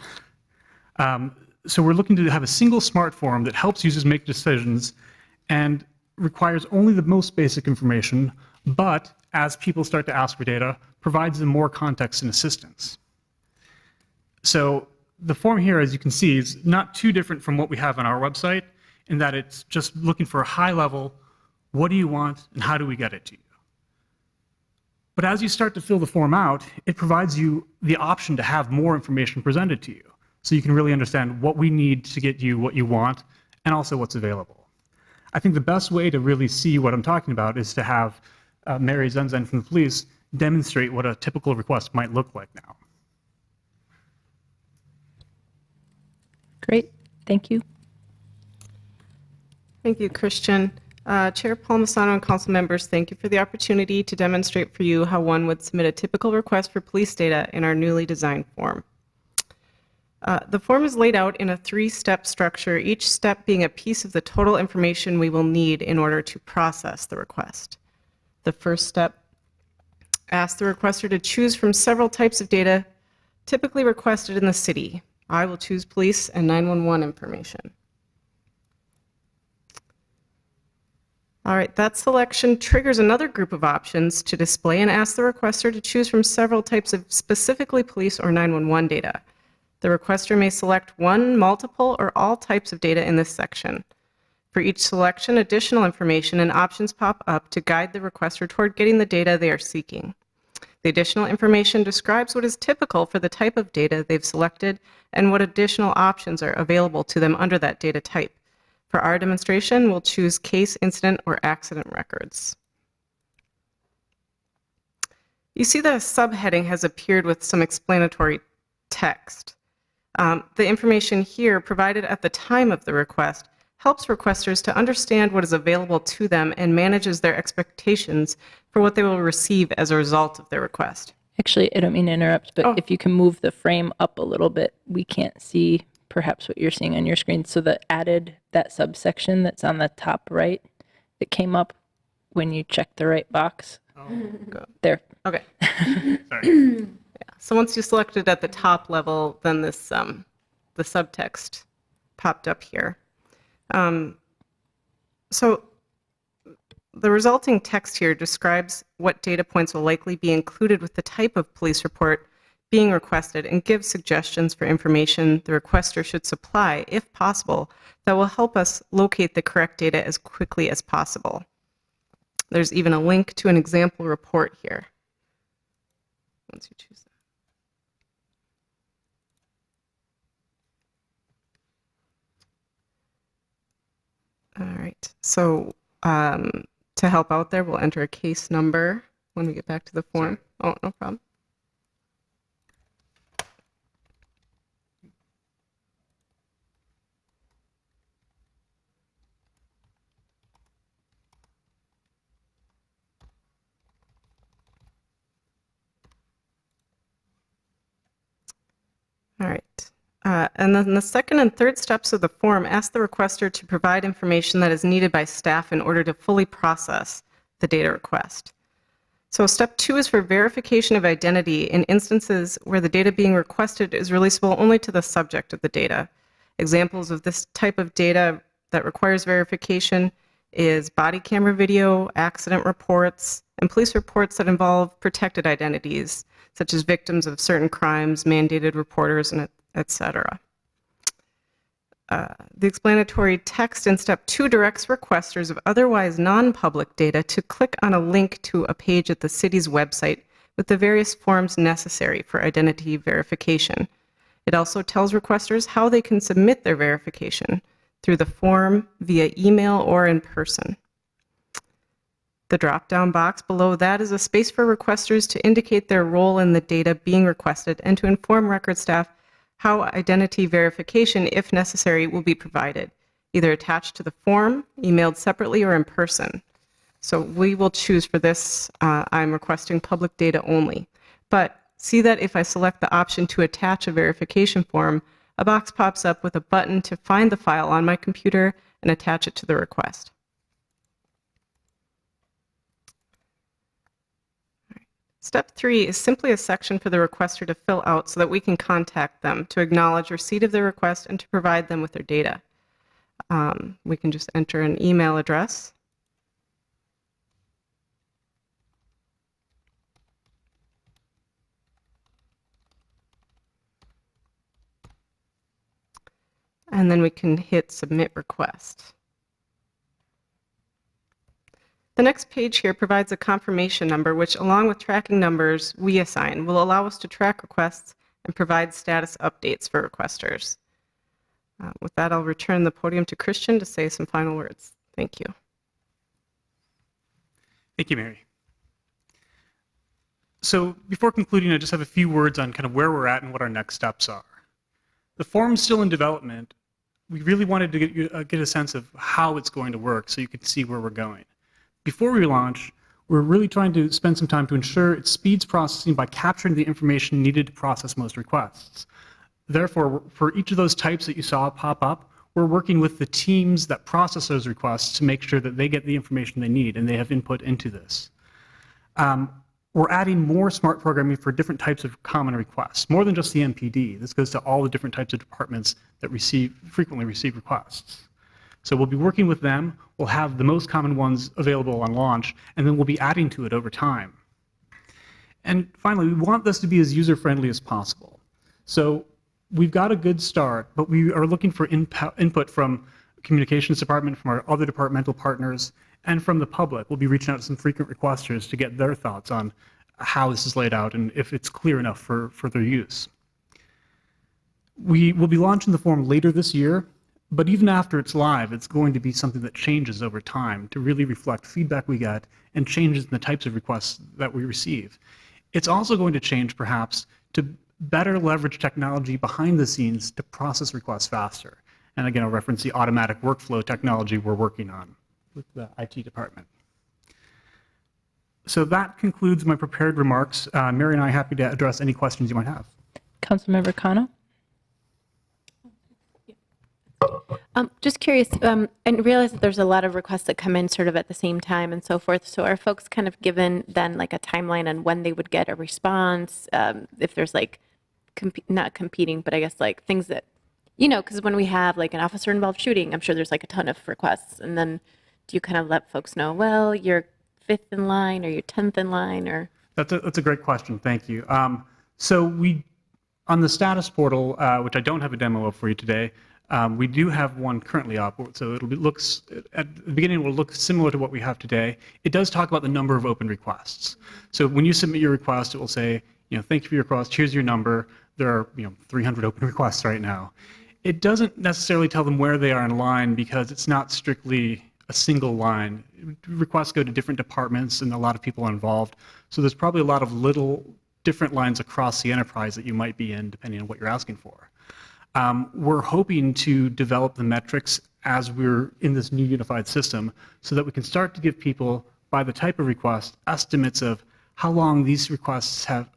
So we're looking to have a single smart form that helps users make decisions and requires only the most basic information, but as people start to ask for data, provides them more context and assistance. So the form here, as you can see, is not too different from what we have on our website in that it's just looking for a high level, what do you want and how do we get it to you? But as you start to fill the form out, it provides you the option to have more information presented to you. So you can really understand what we need to get you what you want and also what's available. I think the best way to really see what I'm talking about is to have Mary Zenzen from the police demonstrate what a typical request might look like now. Great, thank you. Thank you, Christian. Chair Palmisano and council members, thank you for the opportunity to demonstrate for you how one would submit a typical request for police data in our newly designed form. The form is laid out in a 3-step structure, each step being a piece of the total information we will need in order to process the request. The first step asks the requester to choose from several types of data typically requested in the city. I will choose police and 911 information. All right, that selection triggers another group of options to display and ask the requester to choose from several types of specifically police or 911 data. The requester may select one, multiple, or all types of data in this section. For each selection, additional information and options pop up to guide the requester toward getting the data they are seeking. The additional information describes what is typical for the type of data they've selected and what additional options are available to them under that data type. For our demonstration, we'll choose case, incident, or accident records. You see that a subheading has appeared with some explanatory text. The information here provided at the time of the request helps requesters to understand what is available to them and manages their expectations for what they will receive as a result of their request. Actually, I don't mean to interrupt, but if you can move the frame up a little bit, we can't see perhaps what you're seeing on your screen. So that subsection that's on the top right that came up when you checked the right box. There. Okay. Sorry. So once you selected at the top level, then this the subtext popped up here. So the resulting text here describes what data points will likely be included with the type of police report being requested and gives suggestions for information the requester should supply, if possible, that will help us locate the correct data as quickly as possible. There's even a link to an example report here. Once you choose that. All right, so to help out there, we'll enter a case number when we get back to the form. Oh, no problem. All right. And then the second and third steps of the form ask the requester to provide information that is needed by staff in order to fully process the data request. So step 2 is for verification of identity in instances where the data being requested is releasable only to the subject of the data. Examples of this type of data that requires verification is body camera video, accident reports, and police reports that involve protected identities, such as victims of certain crimes, mandated reporters, and etc. The explanatory text in step 2 directs requesters of otherwise non-public data to click on a link to a page at the city's website with the various forms necessary for identity verification. It also tells requesters how they can submit their verification through the form, via email, or in person. The drop-down box below that is a space for requesters to indicate their role in the data being requested and to inform record staff how identity verification, if necessary, will be provided, either attached to the form, emailed separately, or in person. So we will choose for this, I'm requesting public data only. But see that if I select the option to attach a verification form, a box pops up with a button to find the file on my computer and attach it to the request. Step 3 is simply a section for the requester to fill out so that we can contact them to acknowledge receipt of their request and to provide them with their data. We can just enter an email address. And then we can hit submit request. The next page here provides a confirmation number, which, along with tracking numbers we assign, will allow us to track requests and provide status updates for requesters. With that, I'll return the podium to Christian to say some final words. Thank you. Thank you, Mary. So before concluding, I just have a few words on kind of where we're at and what our next steps are. The form's still in development. We really wanted to get a sense of how it's going to work so you could see where we're going. Before we launch, we're really trying to spend some time to ensure it speeds processing by capturing the information needed to process most requests. Therefore, for each of those types that you saw pop up, we're working with the teams that process those requests to make sure that they get the information they need and they have input into this. We're adding more smart programming for different types of common requests, more than just the MPD. This goes to all the different types of departments that frequently receive requests. So we'll be working with them. We'll have the most common ones available on launch, and then we'll be adding to it over time. And finally, we want this to be as user-friendly as possible. So we've got a good start, but we are looking for input from the communications department, from our other departmental partners, and from the public. We'll be reaching out to some frequent requesters to get their thoughts on how this is laid out and if it's clear enough for their use. We will be launching the form later this year, but even after it's live, it's going to be something that changes over time to really reflect feedback we get and changes in the types of requests that we receive. It's also going to change, perhaps, to better leverage technology behind the scenes to process requests faster. And again, I'll reference the automatic workflow technology we're working on with the IT department. So that concludes my prepared remarks. Mary and I are happy to address any questions you might have. Councilmember Connell? Just curious, and realize that there's a lot of requests that come in sort of at the same time and so forth. So are folks kind of given then like a timeline on when they would get a response? If there's like, not competing, but I guess like things that, because when we have like an officer involved shooting, I'm sure there's like a ton of requests. And then do you kind of let folks know, well, you're 5th in line or you're 10th in line or? That's a great question. Thank you. So we, on the status portal, which I don't have a demo of for you today, we do have one currently up. So looks at the beginning, it will look similar to what we have today. It does talk about the number of open requests. So when you submit your request, it will say, thank you for your request. Here's your number. There are 300 open requests right now. It doesn't necessarily tell them where they are in line because it's not strictly a single line. Requests go to different departments and a lot of people are involved. So there's probably a lot of little different lines across the enterprise that you might be in depending on what you're asking for. We're hoping to develop the metrics as we're in this new unified system so that we can start to give people, by the type of request, estimates of how long these requests have,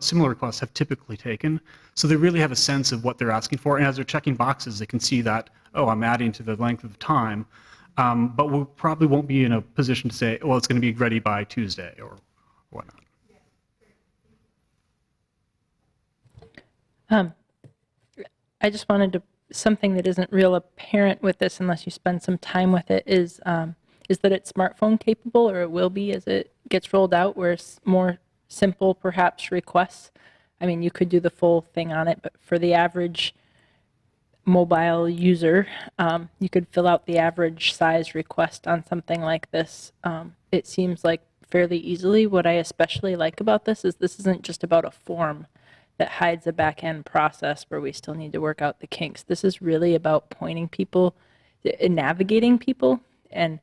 similar requests have typically taken. So they really have a sense of what they're asking for. And as they're checking boxes, they can see that, oh, I'm adding to the length of the time. But we probably won't be in a position to say, well, it's going to be ready by Tuesday or whatnot. I just wanted to, something that isn't real apparent with this unless you spend some time with it is that it's smartphone capable, or it will be as it gets rolled out, where it's more simple, perhaps, requests. I mean, you could do the full thing on it, but for the average mobile user, you could fill out the average size request on something like this. It seems like fairly easily. What I especially like about this isn't just about a form that hides a back-end process where we still need to work out the kinks. This is really about pointing people, navigating people. And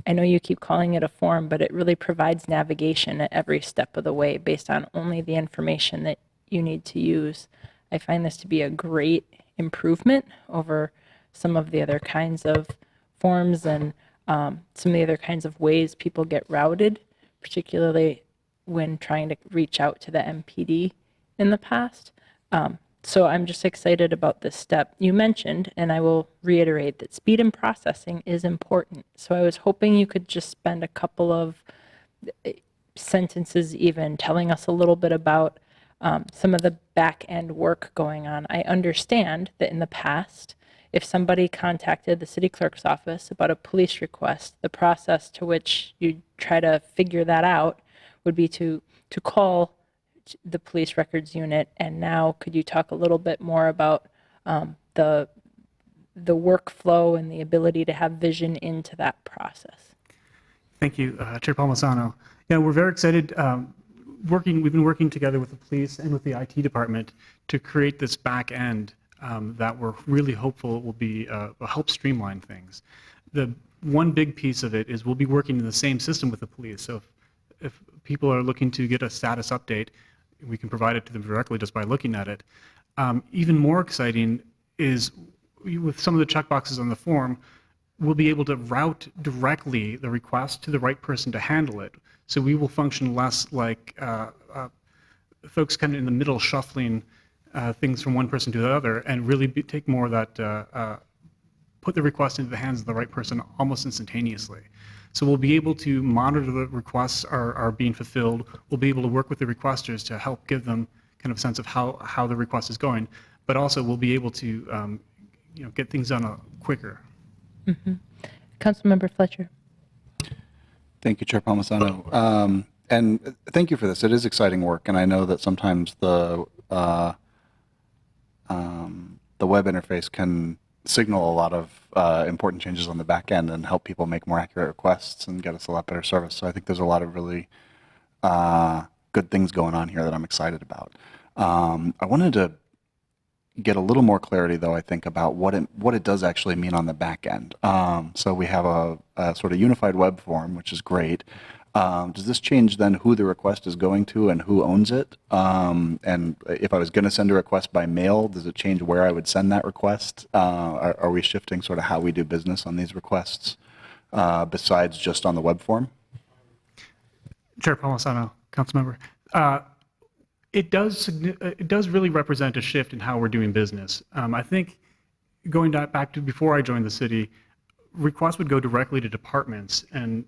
I know you keep calling it a form, but it really provides navigation at every step of the way based on only the information that you need to use. I find this to be a great improvement over some of the other kinds of forms and some of the other kinds of ways people get routed, particularly when trying to reach out to the MPD in the past. So I'm just excited about this step. You mentioned, and I will reiterate, that speed in processing is important. So I was hoping you could just spend a couple of sentences even telling us a little bit about some of the back end work going on. I understand that in the past, if somebody contacted the city clerk's office about a police request, the process to which you try to figure that out would be to call the police records unit. And now could you talk a little bit more about the workflow and the ability to have vision into that process? Thank you, Chair Palmisano. Yeah, we're very excited. We've been working together with the police and with the IT department to create this back end that we're really hopeful will help streamline things. The one big piece of it is we'll be working in the same system with the police. So if people are looking to get a status update, we can provide it to them directly just by looking at it. Even more exciting is with some of the checkboxes on the form, we'll be able to route directly the request to the right person to handle it. So we will function less like folks kind of in the middle shuffling things from one person to the other, and really take more of that, put the request into the hands of the right person almost instantaneously. So we'll be able to monitor the requests are being fulfilled. We'll be able to work with the requesters to help give them kind of a sense of how the request is going, but also we'll be able to get things done quicker. Mm-hmm. Councilmember Fletcher. Thank you, Chair Palmisano. And thank you for this. It is exciting work, and I know that sometimes the web interface can signal a lot of important changes on the back end and help people make more accurate requests and get us a lot better service. So I think there's a lot of really good things going on here that I'm excited about. I wanted to get a little more clarity, though, I think, about what it does actually mean on the back end. So we have a sort of unified web form, which is great. Does this change then who the request is going to and who owns it? And if I was going to send a request by mail, does it change where I would send that request? Are we shifting sort of how we do business on these requests besides just on the web form? Chair Palmisano, Councilmember. It does really represent a shift in how we're doing business. I think going back to before I joined the city, requests would go directly to departments, and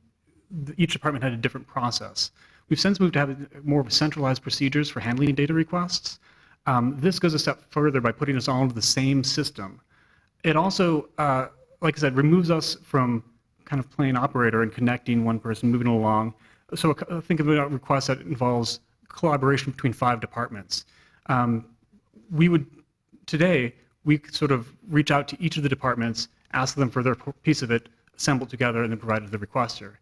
each department had a different process. We've since moved to have more of centralized procedures for handling data requests. This goes a step further by putting us all into the same system. It also, like I said, removes us from kind of playing operator and connecting one person, moving along. So think of a request that involves collaboration between 5 departments. Today, we could sort of reach out to each of the departments, ask them for their piece of it, assemble it together, and then provide it to the requester.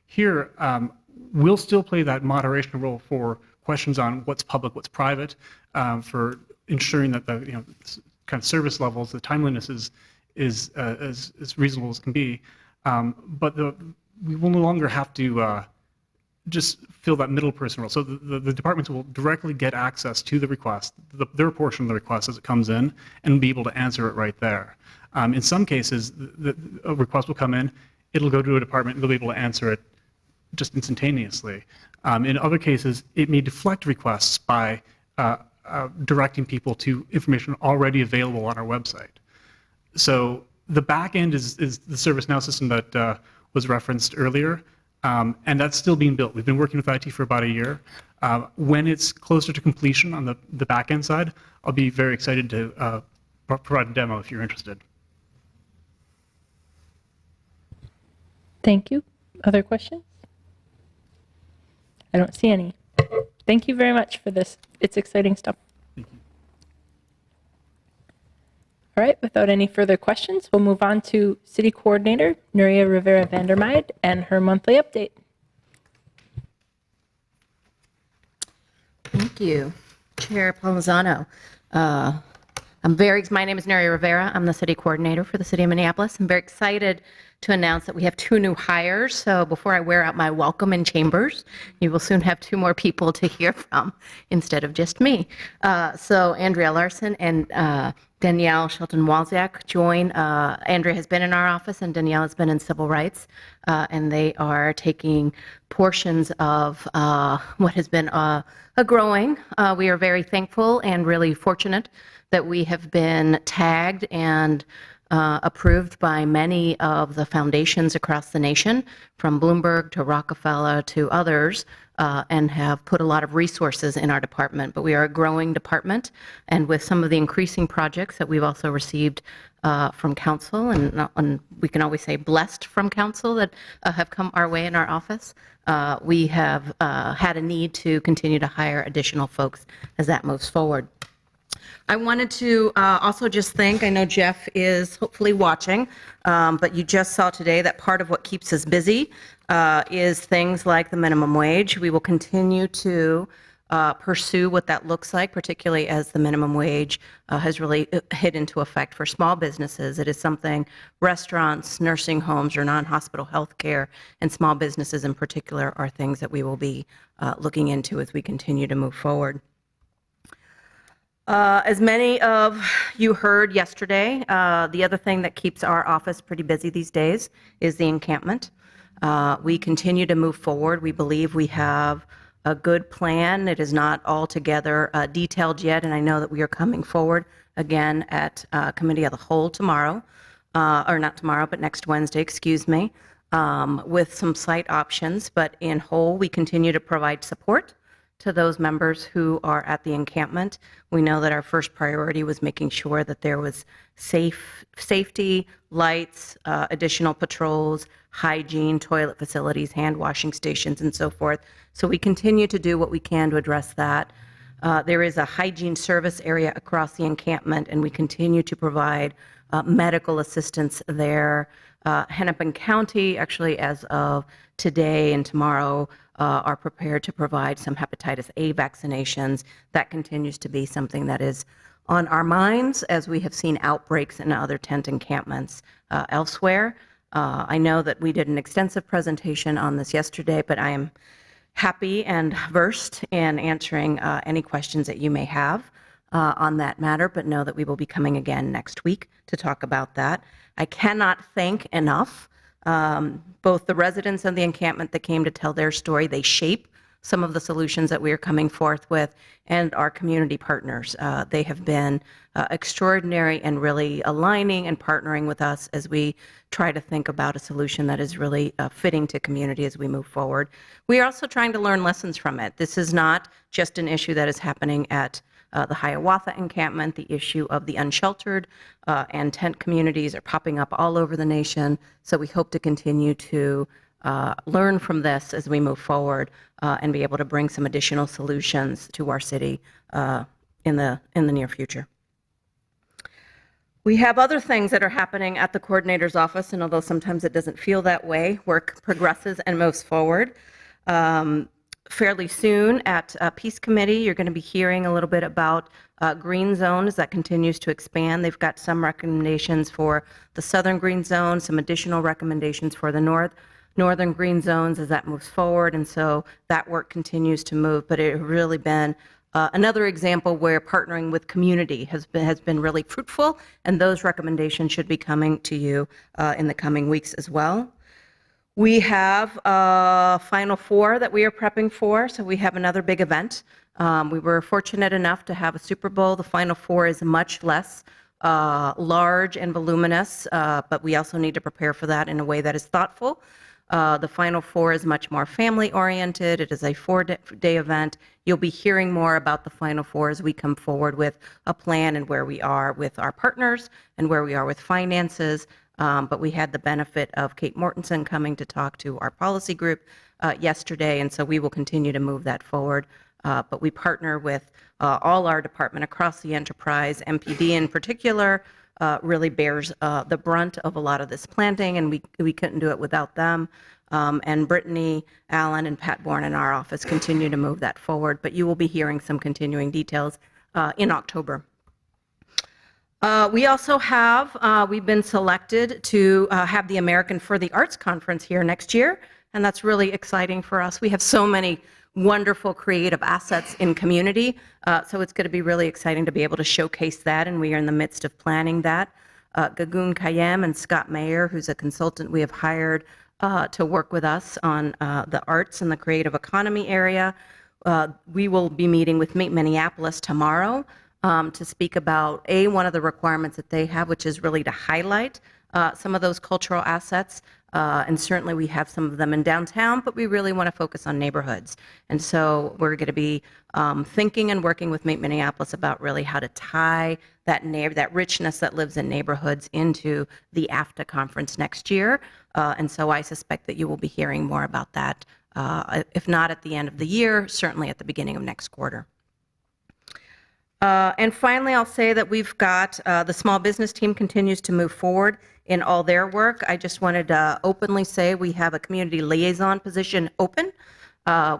Here, we'll still play that moderation role for questions on what's public, what's private, for ensuring that the kind of service levels, the timeliness is as reasonable as can be. But we will no longer have to just fill that middle person role. So the departments will directly get access to the request, their portion of the request as it comes in, and be able to answer it right there. In some cases, a request will come in, it'll go to a department, and they'll be able to answer it just instantaneously. In other cases, it may deflect requests by directing people to information already available on our website. So the back end is the ServiceNow system that was referenced earlier, and that's still being built. We've been working with IT for about a year. When it's closer to completion on the back end side, I'll be very excited to provide a demo if you're interested. Thank you. Other questions? I don't see any. Thank you very much for this. It's exciting stuff. All right, without any further questions, we'll move on to City Coordinator Nuria Rivera Vandermeide and her monthly update. Thank you, Chair Palmisano. My name is Nuria Rivera. I'm the City Coordinator for the City of Minneapolis. I'm very excited to announce that we have 2 new hires. So before I wear out my welcome in chambers, you will soon have 2 more people to hear from instead of just me. So Andrea Larson and Danielle Shelton-Walziak join. Andrea has been in our office and Danielle has been in civil rights, and they are taking portions of what has been a growing. We are very thankful and really fortunate that we have been tagged and approved by many of the foundations across the nation, from Bloomberg to Rockefeller to others, and have put a lot of resources in our department. But we are a growing department, and with some of the increasing projects that we've also received from council, and we can always say blessed from council that have come our way in our office, we have had a need to continue to hire additional folks as that moves forward. I wanted to also just thank, I know Jeff is hopefully watching, but you just saw today that part of what keeps us busy is things like the minimum wage. We will continue to pursue what that looks like, particularly as the minimum wage has really hit into effect for small businesses. It is something restaurants, nursing homes, or non-hospital health care, and small businesses in particular are things that we will be looking into as we continue to move forward. As many of you heard yesterday, the other thing that keeps our office pretty busy these days is the encampment. We continue to move forward. We believe we have a good plan. It is not altogether detailed yet, and I know that we are coming forward again at Committee of the Whole tomorrow, or not tomorrow, but next Wednesday, excuse me, with some site options. But in whole, we continue to provide support to those members who are at the encampment. We know that our first priority was making sure that there was safety, lights, additional patrols, hygiene, toilet facilities, hand washing stations, and so forth. So we continue to do what we can to address that. There is a hygiene service area across the encampment, and we continue to provide medical assistance there. Hennepin County, actually, as of today and tomorrow, are prepared to provide some hepatitis A vaccinations. That continues to be something that is on our minds as we have seen outbreaks in other tent encampments elsewhere. I know that we did an extensive presentation on this yesterday, but I am happy and versed in answering any questions that you may have on that matter, but know that we will be coming again next week to talk about that. I cannot thank enough both the residents of the encampment that came to tell their story. They shape some of the solutions that we are coming forth with, and our community partners. They have been extraordinary and really aligning and partnering with us as we try to think about a solution that is really fitting to community as we move forward. We are also trying to learn lessons from it. This is not just an issue that is happening at the Hiawatha encampment. The issue of the unsheltered and tent communities are popping up all over the nation. So we hope to continue to learn from this as we move forward and be able to bring some additional solutions to our city in the near future. We have other things that are happening at the coordinator's office, and although sometimes it doesn't feel that way, work progresses and moves forward. Fairly soon at Peace Committee, you're going to be hearing a little bit about green zones that continues to expand. They've got some recommendations for the southern green zone, some additional recommendations for the northern green zones as that moves forward, and so that work continues to move. But it has really been another example where partnering with community has been really fruitful, and those recommendations should be coming to you in the coming weeks as well. We have a Final Four that we are prepping for, so we have another big event. We were fortunate enough to have a Super Bowl. The Final Four is much less large and voluminous, but we also need to prepare for that in a way that is thoughtful. The Final Four is much more family-oriented. It is a 4-day event. You'll be hearing more about the Final Four as we come forward with a plan and where we are with our partners and where we are with finances. But we had the benefit of Kate Mortensen coming to talk to our policy group yesterday, and so we will continue to move that forward. But we partner with all our department across the enterprise. MPD in particular really bears the brunt of a lot of this planting, and we couldn't do it without them. And Brittany Allen and Pat Bourne in our office continue to move that forward, but you will be hearing some continuing details in October. We also have, we've been selected to have the American for the Arts Conference here next year, and that's really exciting for us. We have so many wonderful creative assets in community, so it's going to be really exciting to be able to showcase that, and we are in the midst of planning that. Gagun Kayem and Scott Mayer, who's a consultant we have hired to work with us on the arts and the creative economy area. We will be meeting with Minneapolis tomorrow to speak about, one of the requirements that they have, which is really to highlight some of those cultural assets. And certainly we have some of them in downtown, but we really want to focus on neighborhoods. And so we're going to be thinking and working with Minneapolis about really how to tie that richness that lives in neighborhoods into the AFTA conference next year. And so I suspect that you will be hearing more about that, if not at the end of the year, certainly at the beginning of next quarter. And finally, I'll say that we've got the small business team continues to move forward in all their work. I just wanted to openly say we have a community liaison position open.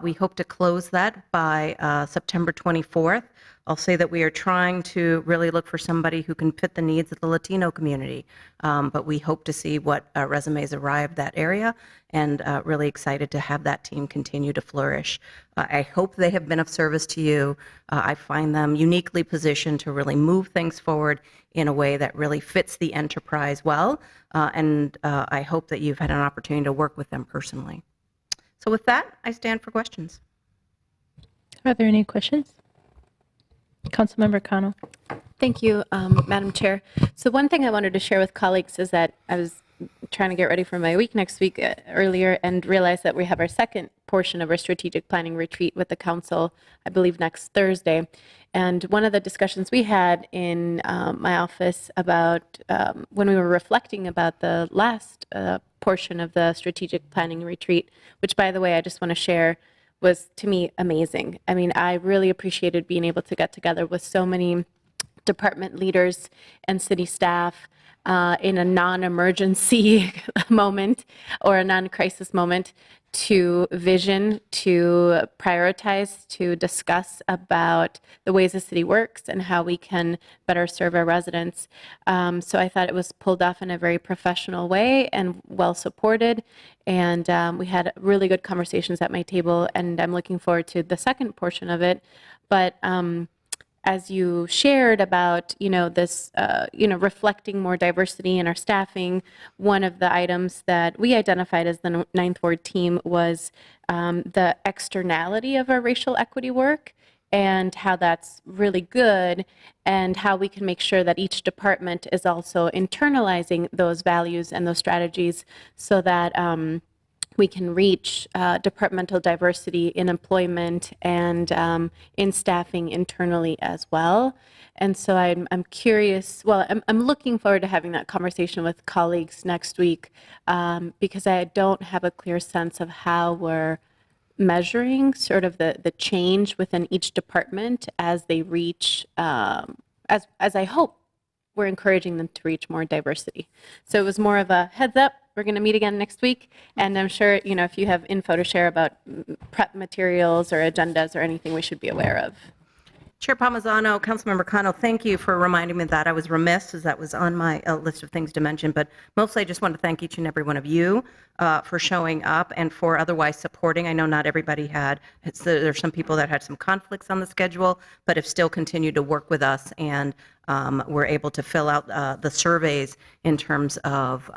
We hope to close that by September 24th. I'll say that we are trying to really look for somebody who can fit the needs of the Latino community, but we hope to see what resumes arrive that area, and really excited to have that team continue to flourish. I hope they have been of service to you. I find them uniquely positioned to really move things forward in a way that really fits the enterprise well, and I hope that you've had an opportunity to work with them personally. So with that, I stand for questions. Are there any questions? Councilmember Connell. Thank you, Madam Chair. So one thing I wanted to share with colleagues is that I was trying to get ready for my week next week earlier and realized that we have our second portion of our strategic planning retreat with the council, I believe next Thursday. And one of the discussions we had in my office about when we were reflecting about the last portion of the strategic planning retreat, which, by the way, I just want to share, was to me amazing. I mean, I really appreciated being able to get together with so many department leaders and city staff in a non-emergency moment or a non-crisis moment to vision, to prioritize, to discuss about the ways the city works and how we can better serve our residents. So I thought it was pulled off in a very professional way and well supported. And we had really good conversations at my table, and I'm looking forward to the second portion of it. But as you shared about, this, reflecting more diversity in our staffing, one of the items that we identified as the Ninth Ward team was the externality of our racial equity work and how that's really good, and how we can make sure that each department is also internalizing those values and those strategies so that we can reach departmental diversity in employment and in staffing internally as well. And so I'm curious, I'm looking forward to having that conversation with colleagues next week because I don't have a clear sense of how we're measuring sort of the change within each department as they reach, as I hope we're encouraging them to reach more diversity. So it was more of a heads up, we're going to meet again next week, and I'm sure, if you have info to share about prep materials or agendas or anything we should be aware of. Chair Palmisano, Councilmember Connell, thank you for reminding me that. I was remiss, as that was on my list of things to mention, but mostly I just want to thank each and every one of you for showing up and for otherwise supporting. I know not everybody had, there's some people that had some conflicts on the schedule, but have still continued to work with us, and were able to fill out the surveys in terms of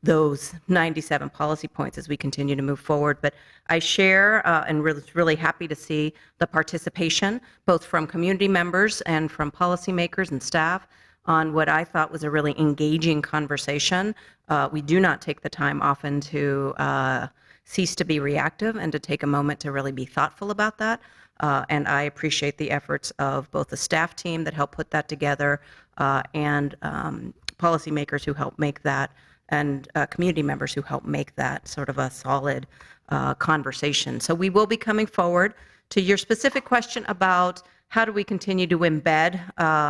those 97 policy points as we continue to move forward. But I share and really happy to see the participation, both from community members and from policymakers and staff, on what I thought was a really engaging conversation. We do not take the time often to cease to be reactive and to take a moment to really be thoughtful about that. And I appreciate the efforts of both the staff team that helped put that together and policymakers who helped make that, and community members who help make that sort of a solid conversation. So we will be coming forward to your specific question about how do we continue to embed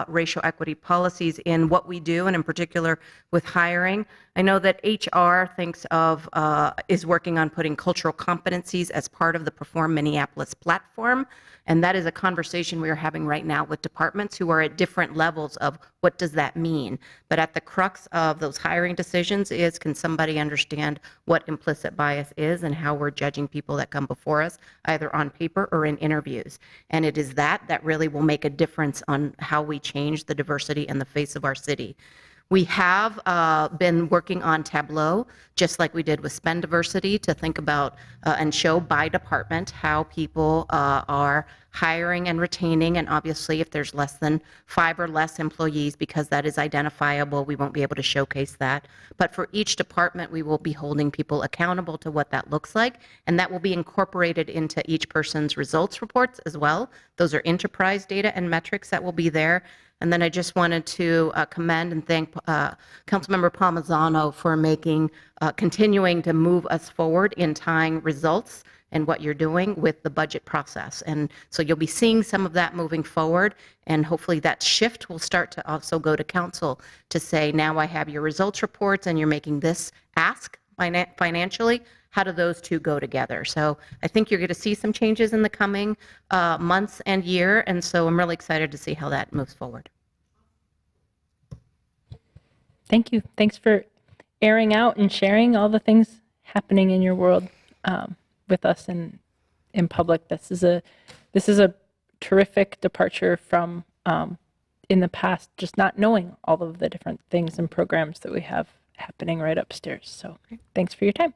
racial equity policies in what we do, and in particular with hiring. I know that HR is working on putting cultural competencies as part of the Perform Minneapolis platform, and that is a conversation we are having right now with departments who are at different levels of what does that mean. But at the crux of those hiring decisions is, can somebody understand what implicit bias is and how we're judging people that come before us, either on paper or in interviews. And it is that really will make a difference on how we change the diversity in the face of our city. We have been working on Tableau, just like we did with Spend Diversity, to think about and show by department how people are hiring and retaining. And obviously, if there's less than 5 or less employees, because that is identifiable, we won't be able to showcase that. But for each department, we will be holding people accountable to what that looks like. And that will be incorporated into each person's results reports as well. Those are enterprise data and metrics that will be there. And then I just wanted to commend and thank Councilmember Palmisano for continuing to move us forward in tying results and what you're doing with the budget process. And so you'll be seeing some of that moving forward, and hopefully that shift will start to also go to council to say, now I have your results reports and you're making this ask financially. How do those two go together? So I think you're going to see some changes in the coming months and year, and so I'm really excited to see how that moves forward. Thank you. Thanks for airing out and sharing all the things happening in your world with us and in public. This is a terrific departure from in the past, just not knowing all of the different things and programs that we have happening right upstairs. So thanks for your time.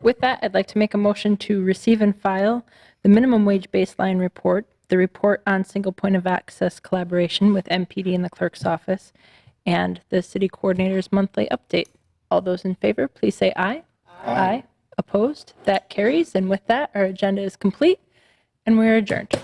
With that, I'd like to make a motion to receive and file the minimum wage baseline report, the report on single point of access collaboration with MPD and the clerk's office, and the city coordinator's monthly update. All those in favor, please say aye. Aye. Opposed? That carries. And with that, our agenda is complete, and we're adjourned.